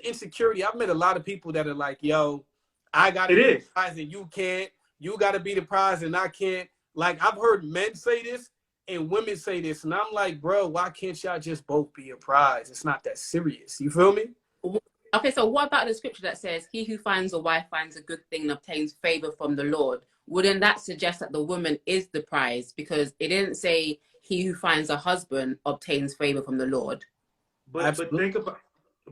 insecurity. I've met a lot of people that are like, yo, I got to be the prize and you can't. You got to be the prize and I can't. Like, I've heard men say this and women say this, and I'm like, bro, why can't y'all just both be a prize? It's not that serious. You feel me? Okay, so what about the scripture that says, he who finds a wife finds a good thing and obtains favor from the Lord? Wouldn't that suggest that the woman is the prize? Because it didn't say he who finds a husband obtains favor from the Lord. But think about,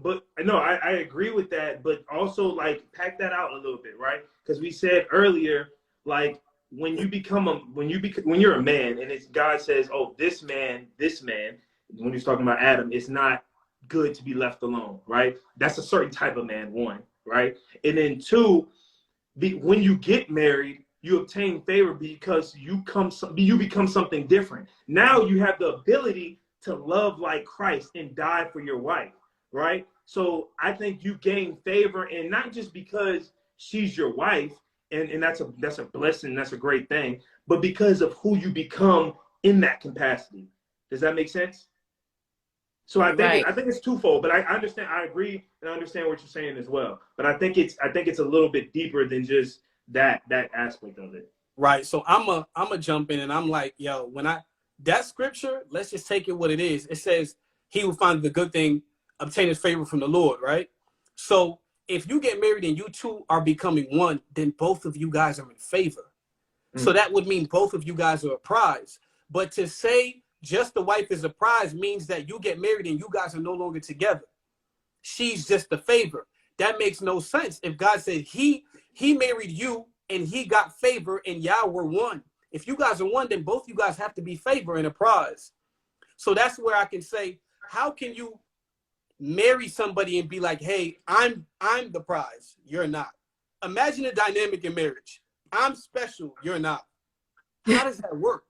but no, I agree with that, but also like pack that out a little bit, right? Because we said earlier, like, when you're a man and it's God says, oh, this man, when he's talking about Adam, it's not good to be left alone, right? That's a certain type of man, one, right? And then two, when you get married, you obtain favor because you become something different. Now you have the ability to love like Christ and die for your wife, right? So I think you gain favor, and not just because she's your wife, and that's a blessing, that's a great thing, but because of who you become in that capacity. Does that make sense? So I think it's twofold, but I understand, I agree, and I understand what you're saying as well. But I think it's a little bit deeper than just that aspect of it. Right. So I'm a jump in, and I'm like, yo, that scripture, let's just take it what it is. It says, he who finds the good thing obtains favor from the Lord, right? So if you get married and you two are becoming one, then both of you guys are in favor. So that would mean both of you guys are a prize. But to say just the wife is a prize means that you get married and you guys are no longer together. She's just a favor. That makes no sense. If God said he married you and he got favor and y'all were one. If you guys are one, then both you guys have to be favor and a prize. So that's where I can say, how can you marry somebody and be like, hey, I'm the prize, you're not? Imagine a dynamic in marriage. I'm special, you're not. How does that work?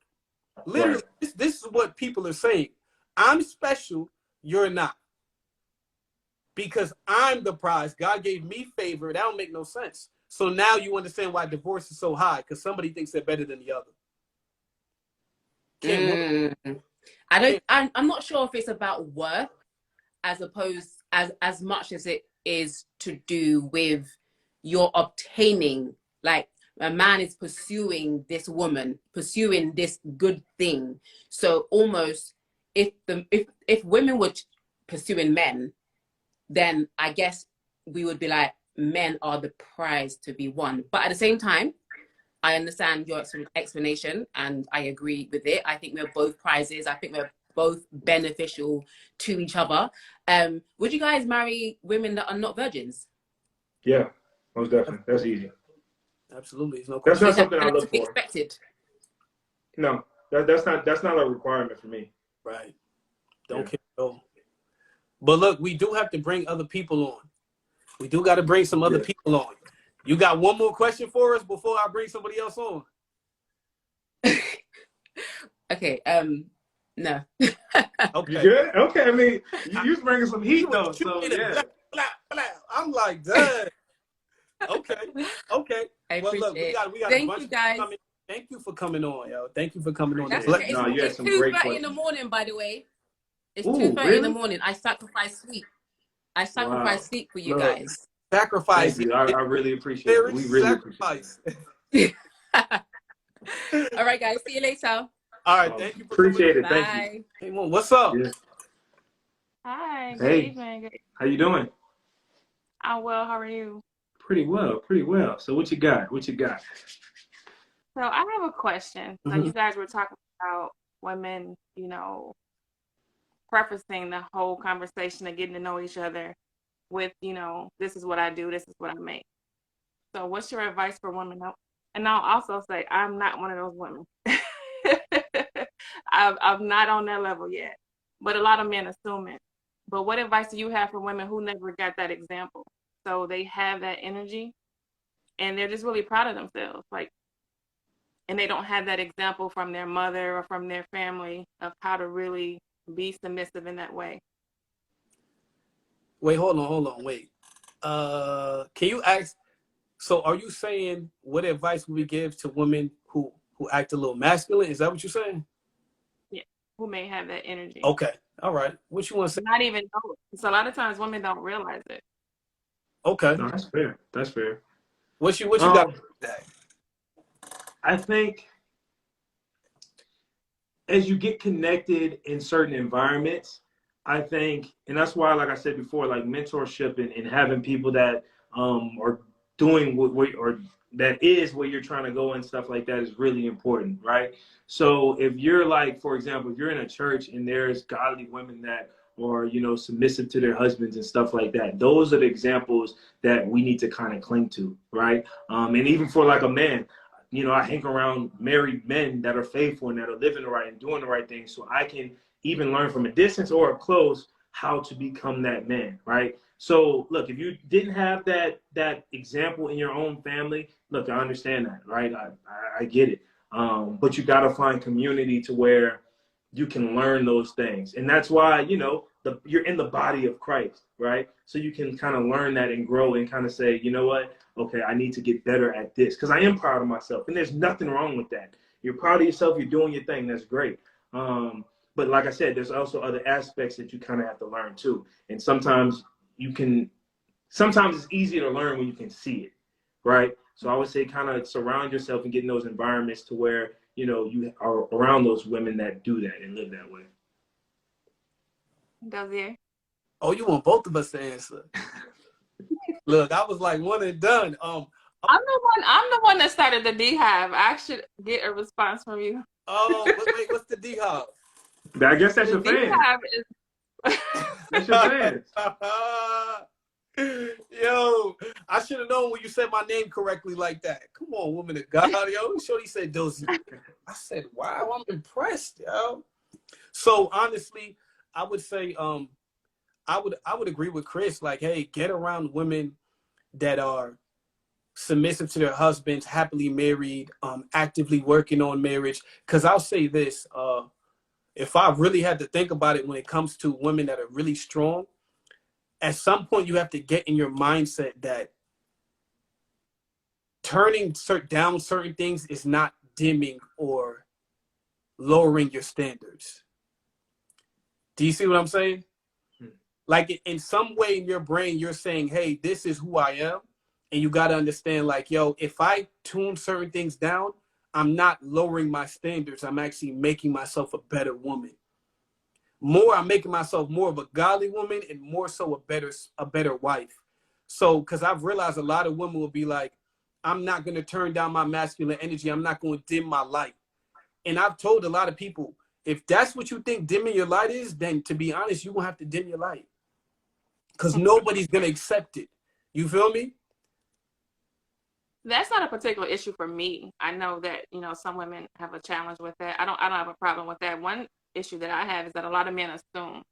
Literally, this is what people are saying. I'm special, you're not. Because I'm the prize. God gave me favor. That don't make no sense. So now you understand why divorce is so high, because somebody thinks they're better than the other. I'm not sure if it's about worth as much as it is to do with your obtaining. Like, a man is pursuing this woman, pursuing this good thing. So almost if women were pursuing men, then I guess we would be like, men are the prize to be won. But at the same time, I understand your explanation and I agree with it. I think we're both prizes. I think we're both beneficial to each other. Would you guys marry women that are not virgins? Yeah, most definitely. That's easy. Absolutely. There's no That's question. not something I That's look to be for. expected. No, that's not a requirement for me. Right. Don't care at all. But look, we do have to bring other people on. We do got to bring some other people on. You got one more question for us before I bring somebody else on? Okay. No. Okay. You good? Okay. I mean, you bringing some heat though. So yeah. I'm like, dang. Okay. I Well, look, we got Thank a bunch you guys. coming. Thank you for coming on, yo. Thank you for coming on. That's okay. No, you had It's some great 2:30 in the questions. morning, by the way. It's Ooh, 2:30 really? in the morning. I sacrifice sleep. I sacrifice sleep for you guys. Sacrifice. Thank you. I really appreciate it. We really sacrifice. appreciate it. All right, guys. See you later. All right. Thank you for appreciate coming it. Bye. Thank you. Hey, well, what's up? Yeah. Hi. Good Hey. evening. How you doing? I'm well. How are you? Pretty well. So what you got? So I have a question. So you guys were talking about women, prefacing the whole conversation and getting to know each other with, this is what I do, this is what I make. So what's your advice for women? And I'll also say I'm not one of those women. I'm not on that level yet, but a lot of men assume it. But what advice do you have for women who never got that example? So they have that energy and they're just really proud of themselves. And they don't have that example from their mother or from their family of how to really be submissive in that way. Wait, hold on. Wait. Can you ask, so are you saying what advice would we give to women who act a little masculine? Is that what you're saying? Yeah, who may have that energy. Okay. All right. What you want to say? Not even know it. So a lot of times women don't realize it. Okay. No, that's fair. What you got? I think as you get connected in certain environments, I think, and that's why, like I said before, like mentorship and having people that are doing or that is where you're trying to go and stuff like that is really important, right? So if you're like, for example, if you're in a church and there's godly women that are, submissive to their husbands and stuff like that, those are the examples that we need to kind of cling to, right? And even for like a man, I hang around married men that are faithful and that are living the right and doing the right thing, so I can even learn from a distance or up close how to become that man, right? So look, if you didn't have that example in your own family, look, I understand that, right? I get it. But you got to find community to where you can learn those things. And that's why, you're in the body of Christ, right? So you can kind of learn that and grow and kind of say, you know what? Okay, I need to get better at this because I am proud of myself. And there's nothing wrong with that. You're proud of yourself. You're doing your thing. That's great. But like I said, there's also other aspects that you kind of have to learn too. And sometimes it's easier to learn when you can see it, right? So I would say kind of surround yourself and get in those environments to where, you are around those women that do that and live that way. Dozie? Oh, you want both of us to answer? Look, I was like one and done. I'm the one that started the D-Hive. I should get a response from you. Oh, wait, what's the D-Hop? I guess that's your fan. That's your fan. Yo, I should have known when you said my name correctly like that. Come on, woman of God, yo. Shorty said Dozie. I said, wow, I'm impressed, yo. So honestly, I would say, I would agree with Chris. Like, hey, get around women that are submissive to their husbands, happily married, actively working on marriage. Because I'll say this, if I really had to think about it when it comes to women that are really strong, at some point you have to get in your mindset that turning down certain things is not dimming or lowering your standards. Do you see what I'm saying? Like in some way in your brain, you're saying, hey, this is who I am. And you got to understand, like, yo, if I tune certain things down, I'm not lowering my standards. I'm actually making myself a better woman. I'm making myself more of a godly woman and more so a better wife. So, because I've realized a lot of women will be like, I'm not going to turn down my masculine energy. I'm not going to dim my light. And I've told a lot of people, if that's what you think dimming your light is, then to be honest, you're going to have to dim your light. Because nobody's going to accept it. You feel me? That's not a particular issue for me. I know that, you know, some women have a challenge with that. I don't have a problem with that. One issue that I have is that a lot of men assume.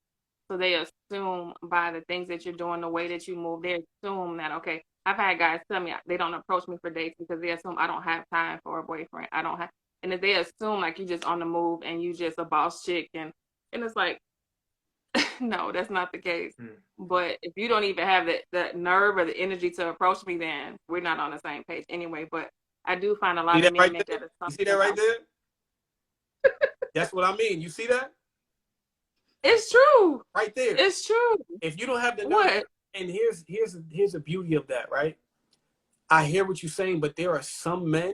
So they assume by the things that you're doing, the way that you move, they assume that, okay, I've had guys tell me they don't approach me for dates because they assume I don't have time for a boyfriend. I don't have, and if they assume like you just on the move and you just a boss chick and it's like, no, that's not the case. But if you don't even have the nerve or the energy to approach me, then we're not on the same page anyway. But I do find a lot of men right make there? that You assumption. see that right there? That's what I mean. You see that? It's true. Right there. It's true. If you don't have the nerve, What? and here's the beauty of that, right? I hear what you're saying, but there are some men,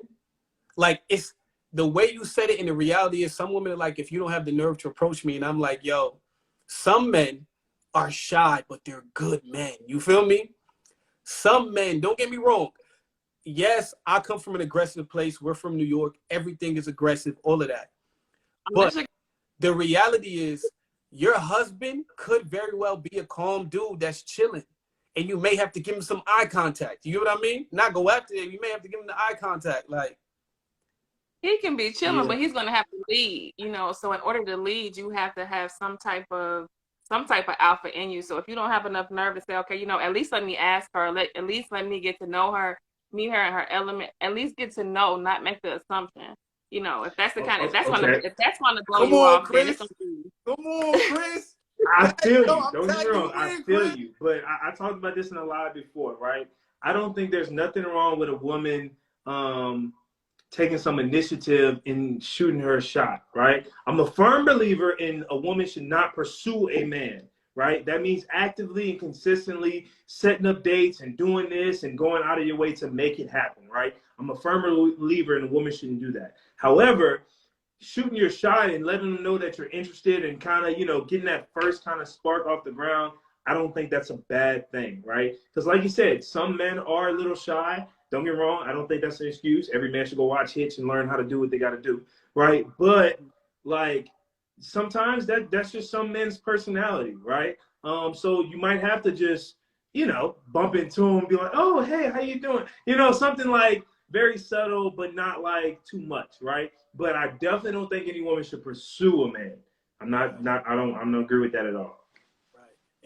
like, it's the way you said it, and the reality is some women are like, if you don't have the nerve to approach me, and I'm like, yo, some men are shy, but they're good men. You feel me? Some men, don't get me wrong. Yes, I come from an aggressive place. We're from New York. Everything is aggressive, all of that. But the reality is your husband could very well be a calm dude that's chilling. And you may have to give him some eye contact. You get what I mean? Not go after him. You may have to give him the eye contact. Like, he can be chilling, yeah. but he's going to have to lead, you know. So in order to lead, you have to have some type of alpha in you. So if you don't have enough nerve to say, okay, you know, at least let me ask her, at least let me get to know her, meet her in her element, at least get to know, not make the assumption. You know, if that's the kind of, if that's going to blow you off, Chris. then it's going to be. Come on, Chris. I feel you. No, Don't get me wrong. I feel you. But I talked about this in a live before, right? I don't think there's nothing wrong with a woman taking some initiative in shooting her shot, right? I'm a firm believer in a woman should not pursue a man, right? That means actively and consistently setting up dates and doing this and going out of your way to make it happen, right? I'm a firm believer in a woman shouldn't do that. However, shooting your shot and letting them know that you're interested and kind of, you know, getting that first kind of spark off the ground, I don't think that's a bad thing, right? Because like you said, some men are a little shy. Don't get me wrong. I don't think that's an excuse. Every man should go watch Hitch and learn how to do what they got to do, right? But like sometimes that's just some men's personality, right? So you might have to just, you know, bump into them and be like, oh, hey, how you doing? You know, something like very subtle, but not like too much, right? But I definitely don't think any woman should pursue a man. I don't agree with that at all.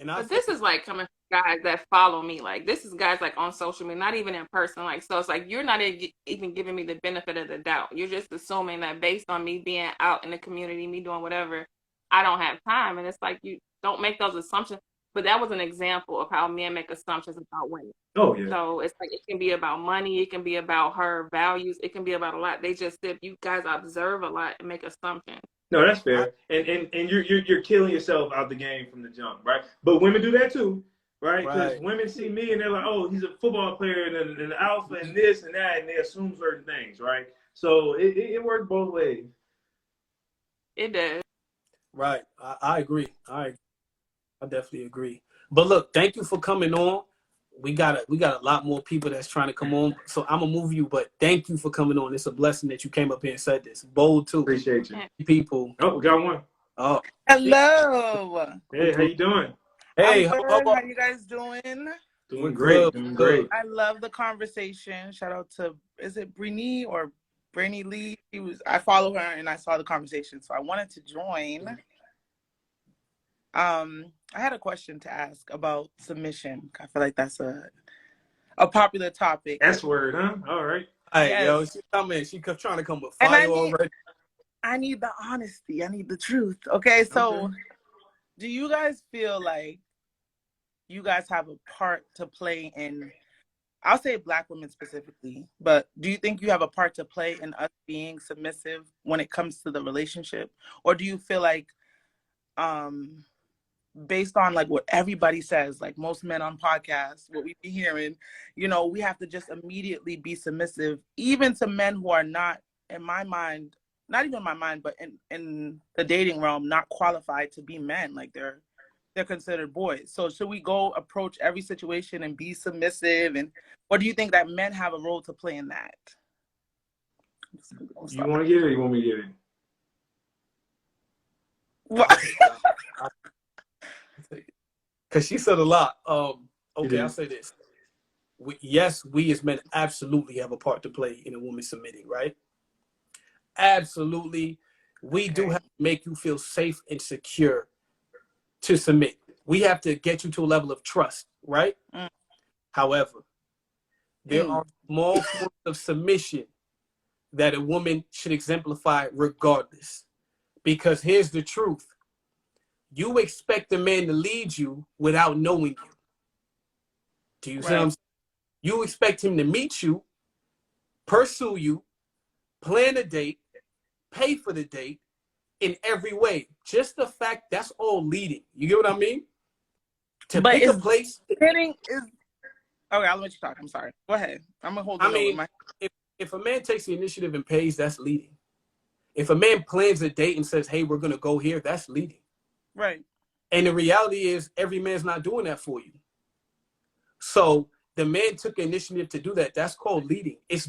But this is like coming from guys that follow me. Like this is guys like on social media, not even in person. Like so, it's like you're not even giving me the benefit of the doubt. You're just assuming that based on me being out in the community, me doing whatever, I don't have time. And it's like you don't make those assumptions. But that was an example of how men make assumptions about women. Oh yeah. So it's like it can be about money, it can be about her values, it can be about a lot. They just if you guys observe a lot and make assumptions. No, that's fair. And you're killing yourself out the game from the jump, right? But women do that too, right? Because women see me and they're like, oh, he's a football player and an alpha and this and that, and they assume certain things, right? So it works both ways. It does. Right. I agree. I definitely agree. But look, thank you for coming on. We got a lot more people that's trying to come on. So I'm gonna move you, but thank you for coming on. It's a blessing that you came up here and said this. Bold too. Appreciate you. People. Oh, we got one. Oh. Hello. Hey, how you doing? Hey, how you guys doing? Doing great. Doing great. I love the conversation. Shout out to is it Brini or Brainy Lee? I follow her and I saw the conversation, so I wanted to join. I had a question to ask about submission. I feel like that's a popular topic. S word, huh? All right. Hey, Yes. yo, she coming. She trying to come with fire already. I need the honesty. I need the truth. Okay, so do you guys feel like you guys have a part to play in, I'll say Black women specifically, but do you think you have a part to play in us being submissive when it comes to the relationship? Or do you feel like based on like what everybody says, like most men on podcasts, what we be hearing, you know, we have to just immediately be submissive, even to men who are not, in my mind, not even in my mind, but in the dating realm, not qualified to be men. Like they're considered boys. So should we go approach every situation and be submissive? And what do you think that men have a role to play in that? You want to get it or you want me to get it? What? Because she said a lot. Okay, I'll say this. Yes, we as men absolutely have a part to play in a woman submitting, right? Absolutely. We do have to make you feel safe and secure to submit. We have to get you to a level of trust, right? However, there are small forms of submission that a woman should exemplify regardless. Because here's the truth. You expect a man to lead you without knowing you. Do you see what I'm saying? You expect him to meet you, pursue you, plan a date, pay for the date in every way. Just the fact that's all leading. You get what I mean? To pick a place. Okay, I'll let you talk. I'm sorry. Go ahead. I'm gonna hold it over my. If a man takes the initiative and pays, that's leading. If a man plans a date and says, "Hey, we're gonna go here," that's leading. Right. And the reality is, every man's not doing that for you. So the man took initiative to do that. That's called leading. It's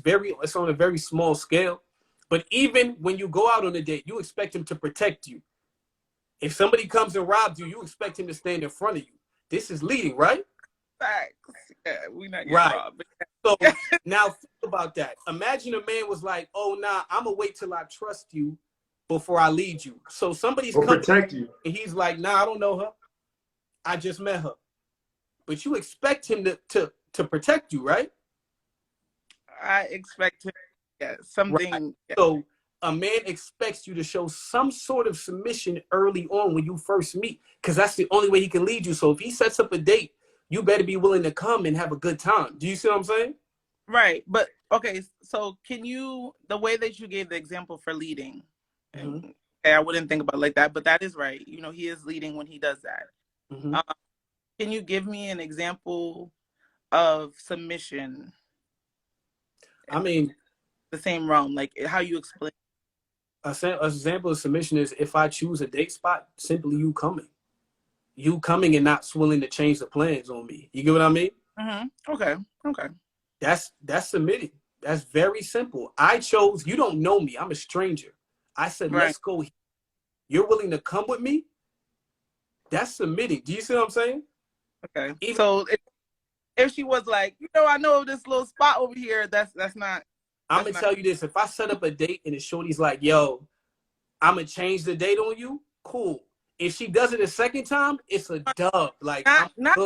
on a very small scale. But even when you go out on a date, you expect him to protect you. If somebody comes and robs you, you expect him to stand in front of you. This is leading, right? Facts. Yeah, we not getting robbed. So now think about that. Imagine a man was like, "Oh, nah, I'm gonna wait till I trust you before I lead you." So somebody's coming protect you, and he's like, "Nah, I don't know her. I just met her." But you expect him to protect you, right? I expect him, something. Right. Yeah. So a man expects you to show some sort of submission early on when you first meet, because that's the only way he can lead you. So if he sets up a date, you better be willing to come and have a good time. Do you see what I'm saying? Right. But okay, so can you, the way that you gave the example for leading, I wouldn't think about it like that, but that is right. You know, he is leading when he does that. Can you give me an example of submission? I mean, the same realm, like how you explain. An example of submission is if I choose a date spot, simply you coming. You coming and not willing to change the plans on me. You get what I mean? Okay. That's submitting. That's very simple. I chose, you don't know me. I'm a stranger. I said, let's go. You're willing to come with me? That's submitting. Do you see what I'm saying? Okay. So if she was like, you know, I know this little spot over here, that's not. I'm going to tell you this. If I set up a date and the shorty's like, yo, I'm going to change the date on you, cool. If she does it a second time, it's a dub. Like, not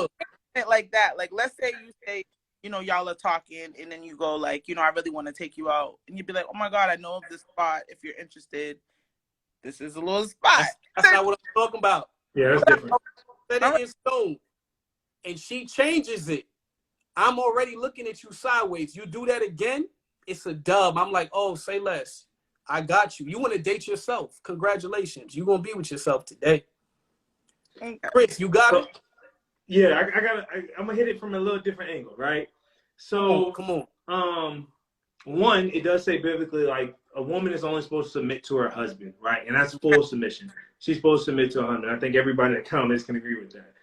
like that. Like, let's say you say, you know, y'all are talking and then you go like, you know, I really want to take you out. And you'd be like, oh my God, I know of this spot. If you're interested, this is a little spot. That's not what I'm talking about. Yeah, that's different. Set it in stone. And she changes it. I'm already looking at you sideways. You do that again, it's a dub. I'm like, oh, say less. I got you. You want to date yourself. Congratulations. You're going to be with yourself today. Chris, you got it? Yeah, I'm going to hit it from a little different angle, right? So, come on. One, it does say biblically, like, a woman is only supposed to submit to her husband, right? And that's full submission. She's supposed to submit to her husband. I think everybody that comments can agree with that.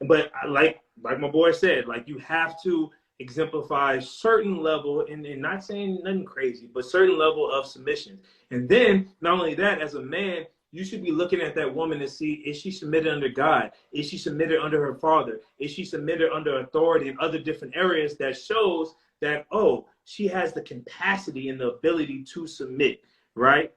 But like my boy said, like, you have to exemplify certain level, and not saying nothing crazy, but certain level of submission. And then not only that, as a man, you should be looking at that woman to see, is she submitted under God? Is she submitted under her father? Is she submitted under authority in other different areas that shows that, oh, she has the capacity and the ability to submit, right?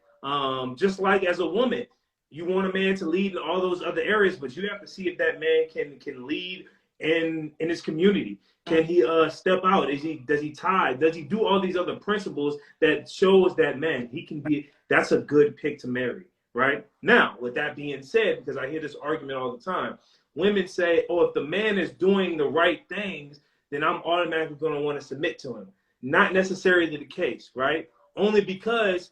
Just like as a woman, you want a man to lead in all those other areas, but you have to see if that man can lead in his community. Can he step out? Does he tithe? Does he do all these other principles that shows that, man, he can be, that's a good pick to marry, right? Now, with that being said, because I hear this argument all the time, women say, oh, if the man is doing the right things, then I'm automatically going to want to submit to him. Not necessarily the case, right? Only because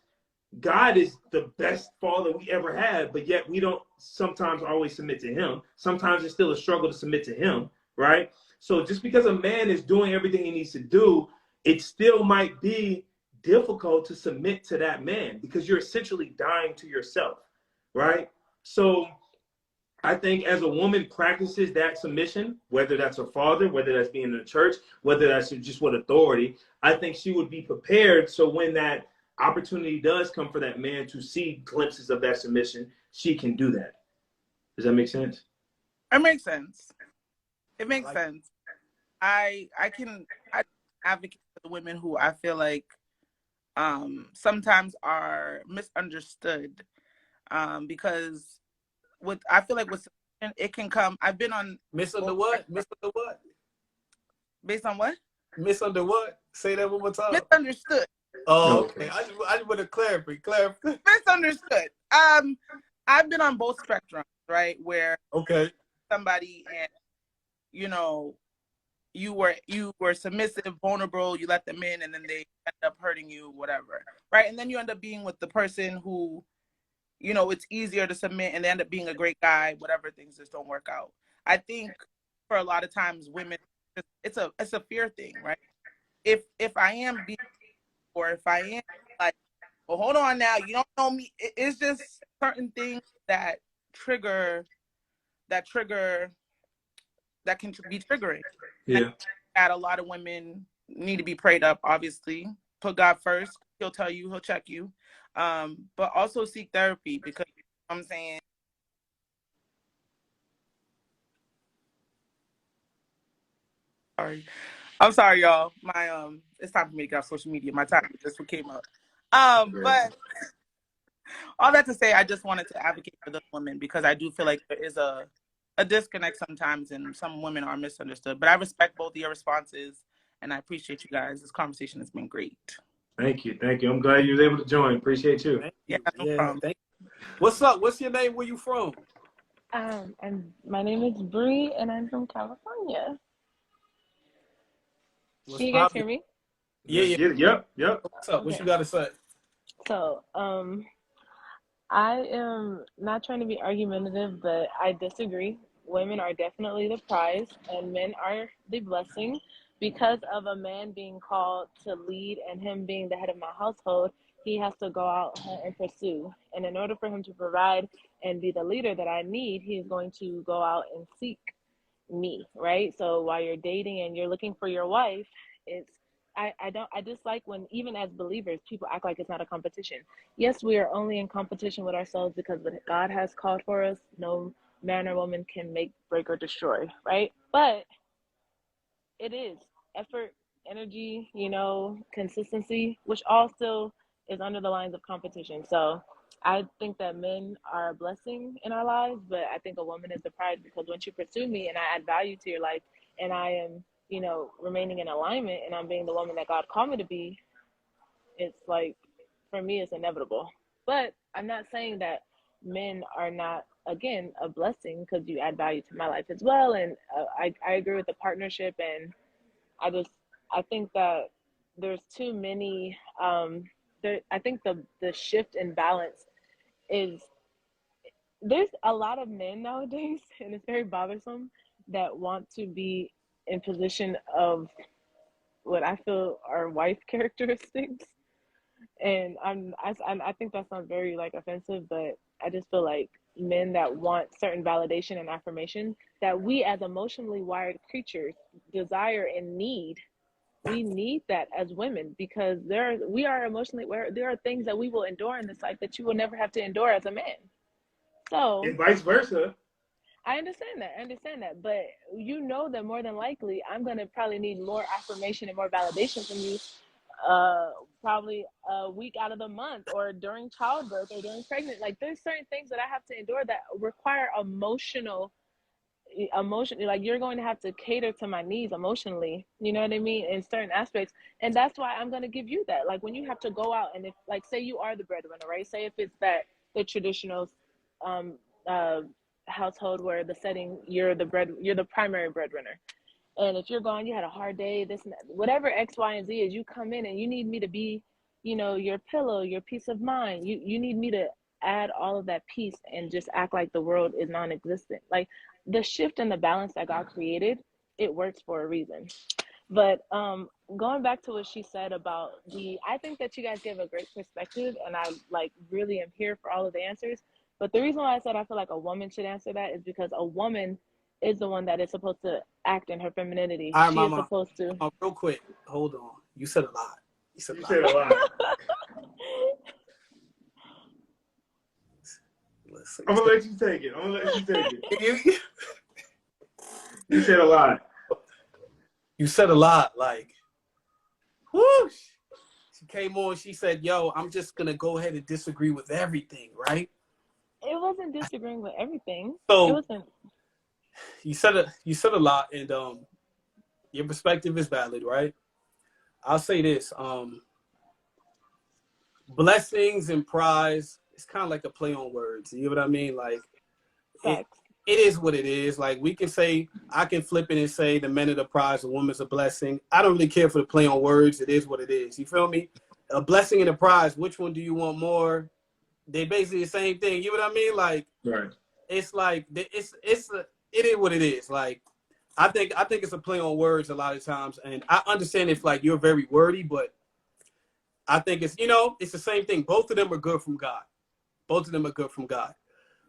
God is the best father we ever had, but yet we don't sometimes always submit to him. Sometimes it's still a struggle to submit to him, right? So just because a man is doing everything he needs to do, it still might be difficult to submit to that man because you're essentially dying to yourself, right? So I think as a woman practices that submission, whether that's her father, whether that's being in the church, whether that's just with authority, I think she would be prepared. So when that opportunity does come for that man to see glimpses of that submission, she can do that. Does that make sense? It makes sense. It makes sense. I advocate for the women who I feel like sometimes are misunderstood because I feel like with it can come. I've been on Misunderstood what? Misunderstood what? Based on what? Misunderstood what? Say that one more time. Misunderstood. Oh, okay. I just want to clarify. Misunderstood. I've been on both spectrums, right? Where somebody and you were submissive, vulnerable, you let them in, and then they end up hurting you, whatever, right? And then you end up being with the person who, it's easier to submit, and they end up being a great guy, whatever, things just don't work out. I think for a lot of times, women, it's a fear thing, right? If I am being, or if I am like, well, hold on now, you don't know me. It's just certain things that trigger that can be triggering. Yeah. That a lot of women need to be prayed up, obviously. Put God first. He'll tell you, he'll check you. But also seek therapy because I'm saying I'm sorry, y'all. My it's time for me to get off social media. My time just came up. But all that to say, I just wanted to advocate for those women because I do feel like there is a disconnect sometimes and some women are misunderstood. But I respect both of your responses and I appreciate you guys. This conversation has been great. Thank you. I'm glad you was able to join. Appreciate you. Yeah, no problem. Thank you. What's up? What's your name? Where you from? My name is Bree, and I'm from California. Can you guys hear me? Yeah. Yep. What's up? What you got to say? So, I am not trying to be argumentative, but I disagree. Women are definitely the prize, and men are the blessing. Because of a man being called to lead and him being the head of my household, he has to go out and pursue. And in order for him to provide and be the leader that I need, he is going to go out and seek me, right? So while you're dating and you're looking for your wife, it's I dislike when even as believers people act like it's not a competition. Yes, we are only in competition with ourselves because what God has called for us, no man or woman can make, break, or destroy, right? But it is effort, energy, consistency, which all still is under the lines of competition. So I think that men are a blessing in our lives, but I think a woman is the prize because once you pursue me and I add value to your life and I am, remaining in alignment and I'm being the woman that God called me to be, it's like, for me, it's inevitable. But I'm not saying that men are not, again, a blessing because you add value to my life as well. And I agree with the partnership. And I think that there's too many, I think the shift in balance is, there's a lot of men nowadays, and it's very bothersome, that want to be in position of what I feel are wife characteristics. And I think that sounds very like offensive, but I just feel like men that want certain validation and affirmation that we as emotionally wired creatures desire and need. We need that as women because we are emotionally aware. There are things that we will endure in this life that you will never have to endure as a man. So and vice versa. I understand that, but that more than likely I'm gonna probably need more affirmation and more validation from you, probably a week out of the month or during childbirth or during pregnant. Like there's certain things that I have to endure that require emotional, like you're going to have to cater to my needs emotionally, you know what I mean, in certain aspects. And that's why I'm going to give you that. Like when you have to go out and if, like, say you are the breadwinner, right? Say if it's that the traditional household where the setting, you're the primary breadwinner, and if you're gone, you had a hard day, this and that, whatever X, Y, and Z is, you come in and you need me to be you know, your pillow, your peace of mind. You need me to add all of that peace and just act like the world is non-existent. Like the shift and the balance that God created, it works for a reason. But going back to what she said about I think that you guys give a great perspective, and I like really am here for all of the answers. But the reason why I said I feel like a woman should answer that is because a woman is the one that is supposed to act in her femininity. All right, She is mama. supposed to. Real quick, hold on. You said a lot. You said You a said lot. a lot. I'm gonna let you take it. I'm gonna let you take it. You said a lot. You said a lot. Like, whoosh. She came on. She said, "Yo, I'm just gonna go ahead and disagree with everything." Right? It wasn't disagreeing with everything. So It wasn't. You said a lot, and your perspective is valid, right? I'll say this: blessings and prize. It's kind of like a play on words. You know what I mean? Like, it is what it is. Like, we can say, I can flip it and say the men are the prize, the woman's a blessing. I don't really care for the play on words. It is what it is. You feel me? A blessing and a prize. Which one do you want more? They're basically the same thing. You know what I mean? Like, right. It's like it is what it is. Like, I think it's a play on words a lot of times, and I understand if like you're very wordy, but I think it's it's the same thing. Both of them are good from God. Both of them are good from God.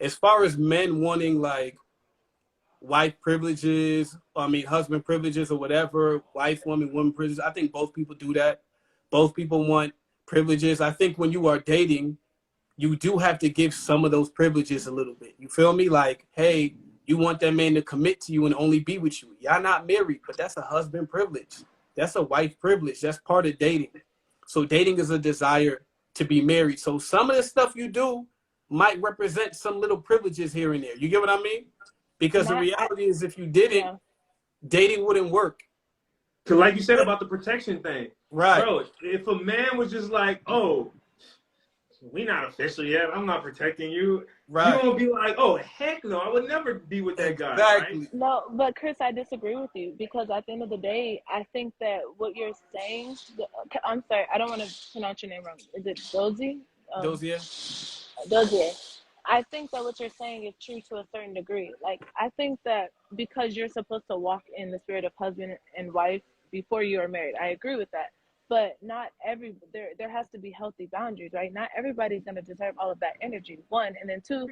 As far as men wanting like wife privileges, husband privileges or whatever, wife, woman privileges, I think both people do that. Both people want privileges. I think when you are dating, you do have to give some of those privileges a little bit. You feel me? Like, hey, you want that man to commit to you and only be with you. Y'all not married, but that's a husband privilege. That's a wife privilege. That's part of dating. So dating is a desire to be married. So some of the stuff you do might represent some little privileges here and there. You get what I mean? Because the reality is if you didn't, dating wouldn't work. Cause like you said about the protection thing. Right. Bro, if a man was just like, oh, we not official yet, I'm not protecting you. Right. You won't be like, oh, heck no, I would never be with that guy. Exactly. Right? No, but Chris, I disagree with you because at the end of the day, I think that what you're saying, I'm sorry, I don't want to pronounce your name wrong. Is it Dozie? Dozie. Dozie. I think that what you're saying is true to a certain degree. Like, I think that because you're supposed to walk in the spirit of husband and wife before you are married, I agree with that. But not there has to be healthy boundaries, right? Not everybody's going to deserve all of that energy, one. And then two,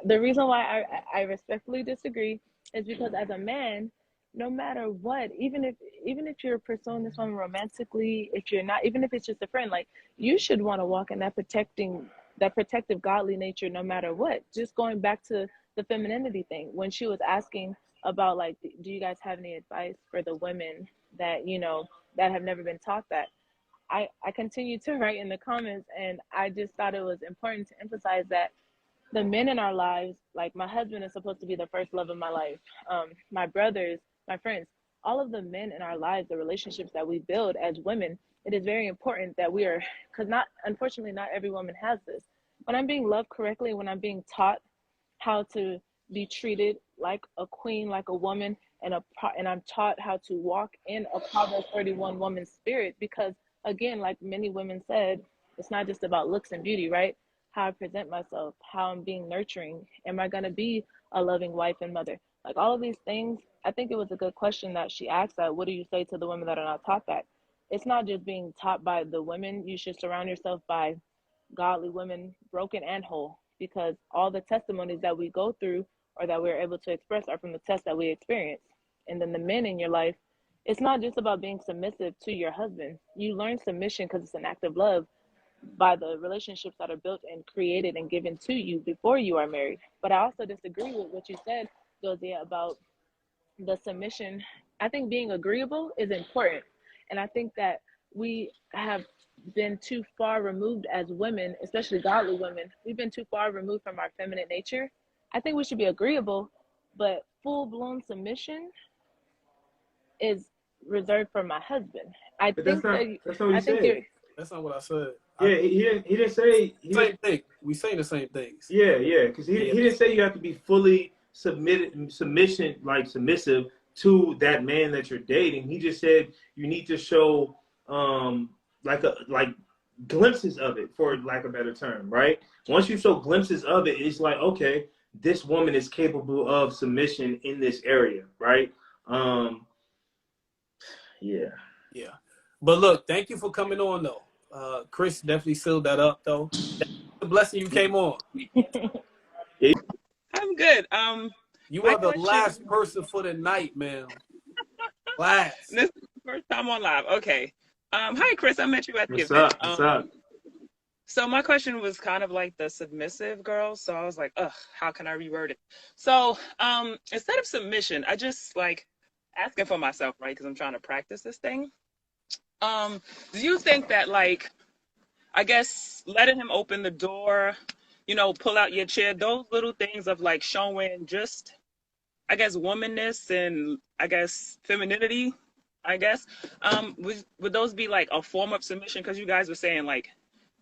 the reason why I respectfully disagree is because as a man, no matter what, even if you're pursuing this woman romantically, if you're not, even if it's just a friend, like, you should want to walk in that protective godly nature no matter what. Just going back to the femininity thing, when she was asking about, like, do you guys have any advice for the women that, that have never been taught that? I continue to write in the comments, and I just thought it was important to emphasize that the men in our lives, like my husband is supposed to be the first love of my life. My brothers, my friends, all of the men in our lives, the relationships that we build as women, it is very important that we are, because unfortunately, not every woman has this. When I'm being loved correctly, when I'm being taught how to be treated like a queen, like a woman, and I'm taught how to walk in a Proverbs 31 woman spirit, because again, like many women said, it's not just about looks and beauty, right? How I present myself, how I'm being nurturing. Am I going to be a loving wife and mother? Like, all of these things, I think it was a good question that she asked, that what do you say to the women that are not taught that? It's not just being taught by the women. You should surround yourself by godly women, broken and whole, because all the testimonies that we go through or that we're able to express are from the tests that we experience. And then the men in your life, it's not just about being submissive to your husband. You learn submission because it's an act of love by the relationships that are built and created and given to you before you are married. But I also disagree with what you said, Dozie, about the submission. I think being agreeable is important. And I think that we have been too far removed as women, especially godly women. We've been too far removed from our feminine nature. I think we should be agreeable, but full-blown submission is reserved for my husband. That's not what he said. That's not what I said. Yeah, he didn't say same thing. We say the same things. Yeah, because he didn't say you have to be fully submissive to that man that you're dating. He just said you need to show like glimpses of it, for lack of a better term, right? Once you show glimpses of it, it's like, okay, this woman is capable of submission in this area, right? Yeah. Yeah. But look, thank you for coming on though. Chris definitely sealed that up though. That's a blessing you came on. I'm good. You My are the question. last person for the night, man. Last. This is the first time on live. Okay. Hi, Chris. I met you at the What's event. up? What's up? So my question was kind of like the submissive girl. So I was like, ugh, how can I reword it? So instead of submission, I just like asking for myself, right? Because I'm trying to practice this thing. Do you think that, like, I guess letting him open the door, you know, pull out your chair, those little things of like showing just, I guess, womanness and I guess femininity, I guess, would those be like a form of submission? Because you guys were saying like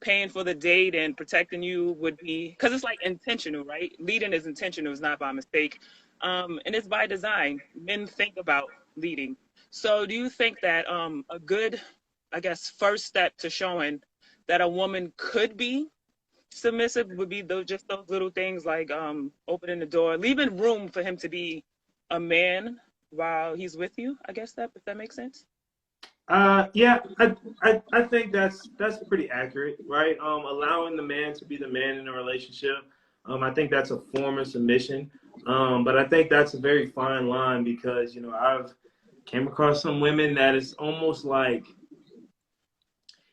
paying for the date and protecting you would be, because it's like intentional, right? Leading is intentional, it's not by mistake, and it's by design. Men think about leading. So do you think that a good, I guess, first step to showing that a woman could be submissive would be just those little things like opening the door, leaving room for him to be a man while he's with you? I guess that, if that makes sense. Yeah, I think that's pretty accurate, right? Allowing the man to be the man in a relationship, I think that's a form of submission. But I think that's a very fine line, because, you know, I've came across some women that is almost like,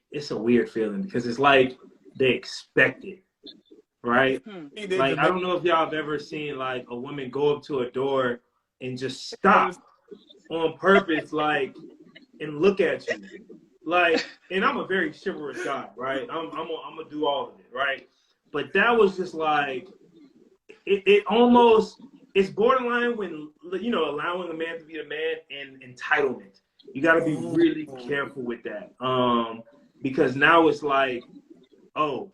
it's a weird feeling, because it's like they expect it, right? Like, I don't know if y'all have ever seen like a woman go up to a door and just stop on purpose, like, and look at you, like, and I'm a very chivalrous guy, right? I'm gonna do all of it, right? But that was just like, it almost, it's borderline when, you know, allowing a man to be a man and entitlement. You got to be really careful with that, because now it's like, oh,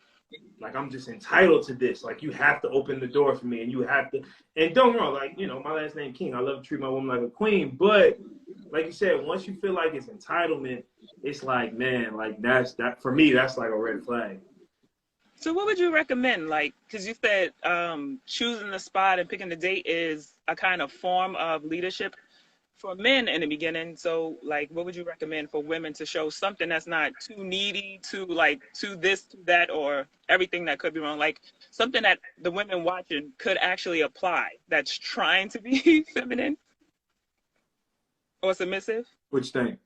like, I'm just entitled to this. Like, you have to open the door for me, and you have to. And don't get me wrong, like, you know, my last name King. I love to treat my woman like a queen. But like you said, once you feel like it's entitlement, it's like, man, like, that for me, that's like a red flag. So what would you recommend? Like, because you said choosing the spot and picking the date is a kind of form of leadership for men in the beginning. So, like, what would you recommend for women to show something that's not too needy, too like to this, to that, or everything that could be wrong? Like something that the women watching could actually apply that's trying to be feminine or submissive. Which thing?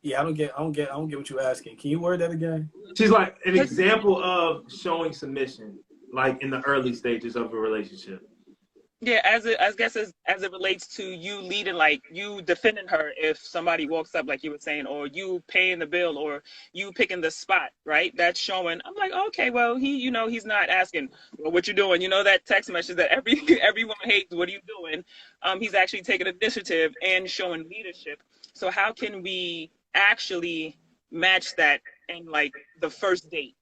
Yeah, I don't get what you're asking. Can you word that again? She's like an example of showing submission, like in the early stages of a relationship. Yeah, as it relates to you leading, like you defending her if somebody walks up, like you were saying, or you paying the bill, or you picking the spot, right? That's showing. I'm like, okay, well, you know, he's not asking, well, what you doing? You know, that text message that everyone hates. What are you doing? He's actually taking initiative and showing leadership. So how can we actually match that in like the first date?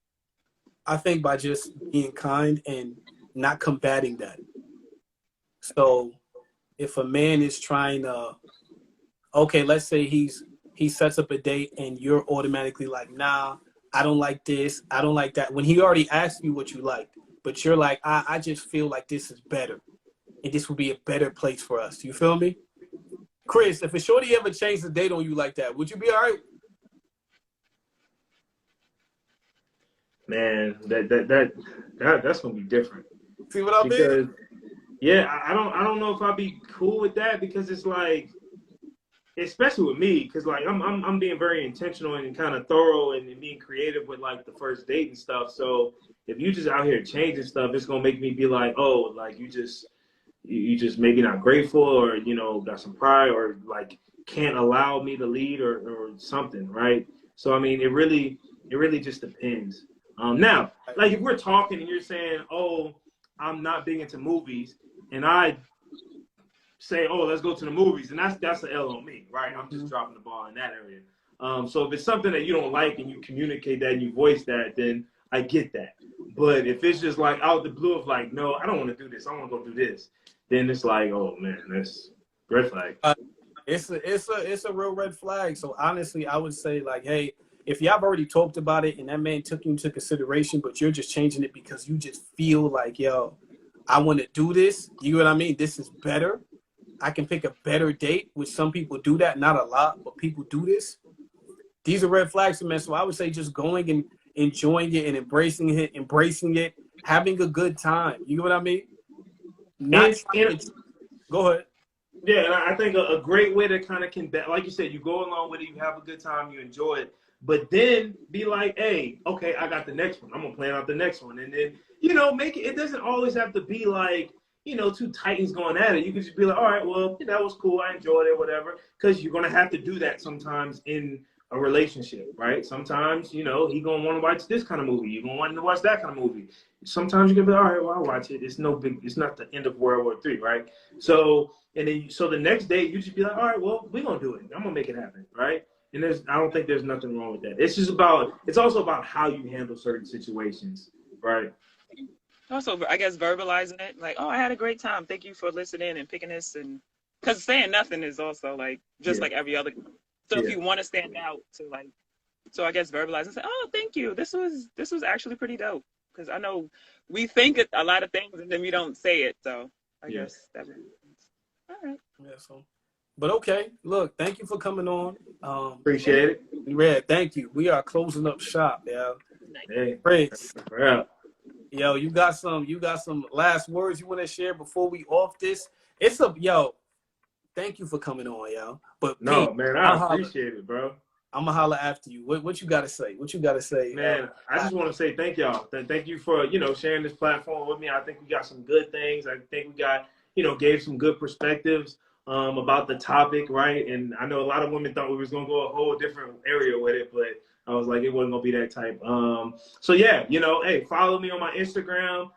I think by just being kind and not combating that. So if a man is trying to, okay, let's say he sets up a date and you're automatically like, nah, I don't like this, I don't like that. When he already asked you what you like, but you're like, I just feel like this is better. And this would be a better place for us. You feel me? Chris, if a shorty ever changed the date on you like that, would you be all right? Man, that's gonna be different. See what I mean? Yeah, I don't know if I'd be cool with that, because it's like, especially with me, because like I'm being very intentional and kind of thorough and being creative with like the first date and stuff. So if you just out here changing stuff, it's gonna make me be like, oh, like you just maybe not grateful, or, you know, got some pride, or like can't allow me to lead, or something, right? So I mean, it really just depends. Now, like if we're talking and you're saying, oh, I'm not big into movies, and I say, oh, let's go to the movies, and that's an L on me, right? I'm just dropping the ball in that area. So if it's something that you don't like and you communicate that and you voice that, then I get that. But if it's just like out the blue of like, no, I don't want to do this, I want to go do this, then it's like, oh man, that's red flag. It's a real red flag. So honestly, I would say like, hey, if y'all have already talked about it and that man took you into consideration, but you're just changing it because you just feel like, yo, I want to do this. You know what I mean? This is better. I can pick a better date, which some people do that. Not a lot, but people do this. These are red flags, man. So I would say just going and enjoying it and embracing it, having a good time. You know what I mean? Not trying to, go ahead. Yeah, and I think a great way to kind of combat, like you said, you go along with it, you have a good time, you enjoy it, but then be like, hey, okay, I got the next one. I'm gonna plan out the next one, and then make it. It doesn't always have to be like two titans going at it. You can just be like, all right, well, that was cool, I enjoyed it, whatever. Because you're gonna have to do that sometimes in a relationship, right? Sometimes he gonna want to watch this kind of movie. You're gonna want to watch that kind of movie. Sometimes you can be all right, well, I'll watch it. It's no big. It's not the end of World War III, right? So the next day you just be like, all right, well, we're gonna do it. I'm gonna make it happen, right? And I don't think there's nothing wrong with that. It's also about how you handle certain situations, right? Also, I guess verbalizing it, like, oh, I had a great time. Thank you for listening and picking this, and because saying nothing is also like just like every other. So if you want to stand out, so I guess verbalize and say, oh, thank you. This was actually pretty dope. Because I know we think a lot of things and then we don't say it. So I guess that makes sense. All right. Yeah. But okay, look, thank you for coming on. Appreciate it. Red, thank you. We are closing up shop, yo. Hey, Prince. yeah. Yo, you got some last words you want to share before we off this? Thank you for coming on, yo. But no, Pete, man, I appreciate it, bro. I'm gonna holler after you. What you gotta say? What you gotta say, man? I just want to say thank y'all. Thank you for sharing this platform with me. I think we got some good things. I think we got gave some good perspectives about the topic, right? And I know a lot of women thought we was gonna go a whole different area with it, but I was like, it wasn't gonna be that type. So yeah, hey, follow me on my Instagram,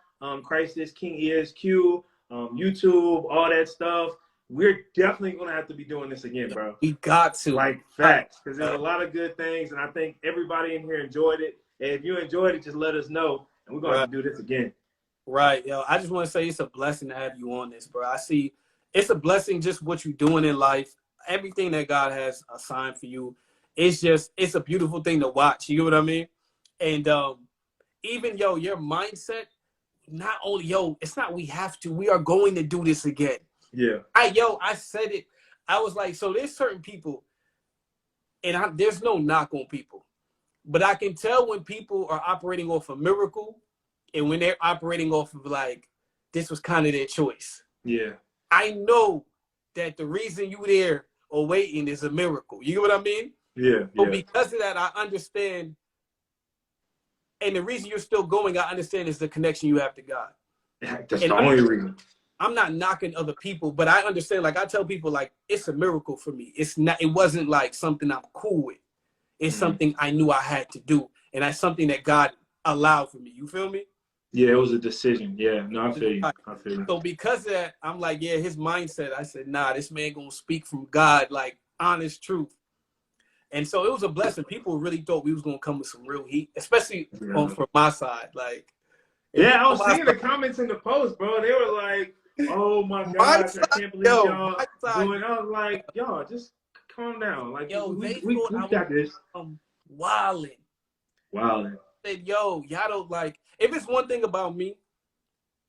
Christ is King ESQ, YouTube, all that stuff. We're definitely going to have to be doing this again, bro. We got to. Like, facts. Because there's a lot of good things, and I think everybody in here enjoyed it. And if you enjoyed it, just let us know, and we're going to have to do this again. Right, yo. I just want to say it's a blessing to have you on this, bro. I see it's a blessing just what you're doing in life. Everything that God has assigned for you. It's a beautiful thing to watch. You know what I mean? And even, your mindset, not only, it's not we have to. We are going to do this again. Yeah. I said it. I was like, so there's certain people, and there's no knock on people, but I can tell when people are operating off a miracle and when they're operating off of like, this was kind of their choice. Yeah. I know that the reason you there or waiting is a miracle. You know what I mean? Yeah. But because of that, I understand. And the reason you're still going, I understand, is the connection you have to God. That's the only reason. I'm not knocking other people, but I understand, like I tell people, like, it's a miracle for me. It wasn't like something I'm cool with. It's something I knew I had to do. And that's something that God allowed for me. You feel me? Yeah, it was a decision. Yeah, no, I feel you. So because of that, I'm like, yeah, his mindset, I said, nah, this man gonna speak from God, like honest truth. And so it was a blessing. People really thought we was gonna come with some real heat, especially from my side. Like, yeah, I was seeing the comments in the post, bro. They were like, oh my gosh, I can't believe y'all doing. I was like, y'all, just calm down. Like, we got this. Wilding. Said, yo, y'all don't like. If it's one thing about me,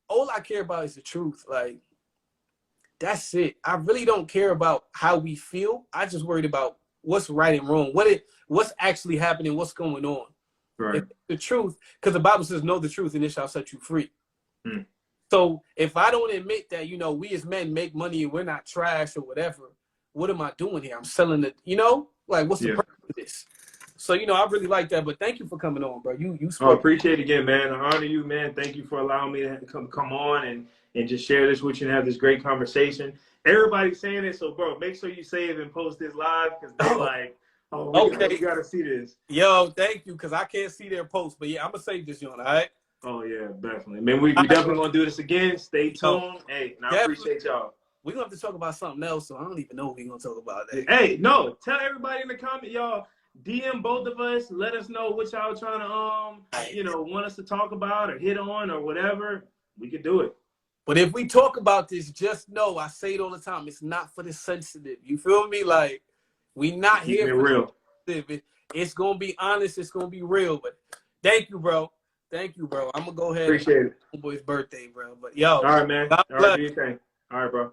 all I care about is the truth. Like, that's it. I really don't care about how we feel. I just worried about what's right and wrong. What's actually happening? What's going on? Right. The truth, because the Bible says, know the truth and it shall set you free. So if I don't admit that, we as men make money and we're not trash or whatever, what am I doing here? I'm selling it, like, what's the purpose of this? So, I really like that. But thank you for coming on, bro. You appreciate it again, man. I honor you, man. Thank you for allowing me to come on and just share this with you and have this great conversation. Everybody's saying it, so, bro, make sure you save and post this live because they're like, oh, okay, you got to see this. Yo, thank you, because I can't see their post. But, yeah, I'm going to save this, all right? Oh, yeah, definitely. Man, we definitely going to do this again. Stay tuned. Hey, and I appreciate y'all. We're going to have to talk about something else, so I don't even know what we're going to talk about. Hey, no, tell everybody in the comment, y'all. DM both of us. Let us know what y'all trying to, want us to talk about or hit on or whatever. We could do it. But if we talk about this, just know, I say it all the time, it's not for the sensitive. You feel me? Like, we not here for real. The sensitive. It's gonna be honest. It's gonna be real. But thank you, bro. Thank you, bro. I'm gonna go ahead and Appreciate it. homeboy's birthday, bro. But yo, All right, man. God All right, bless. do your thing. All right, bro.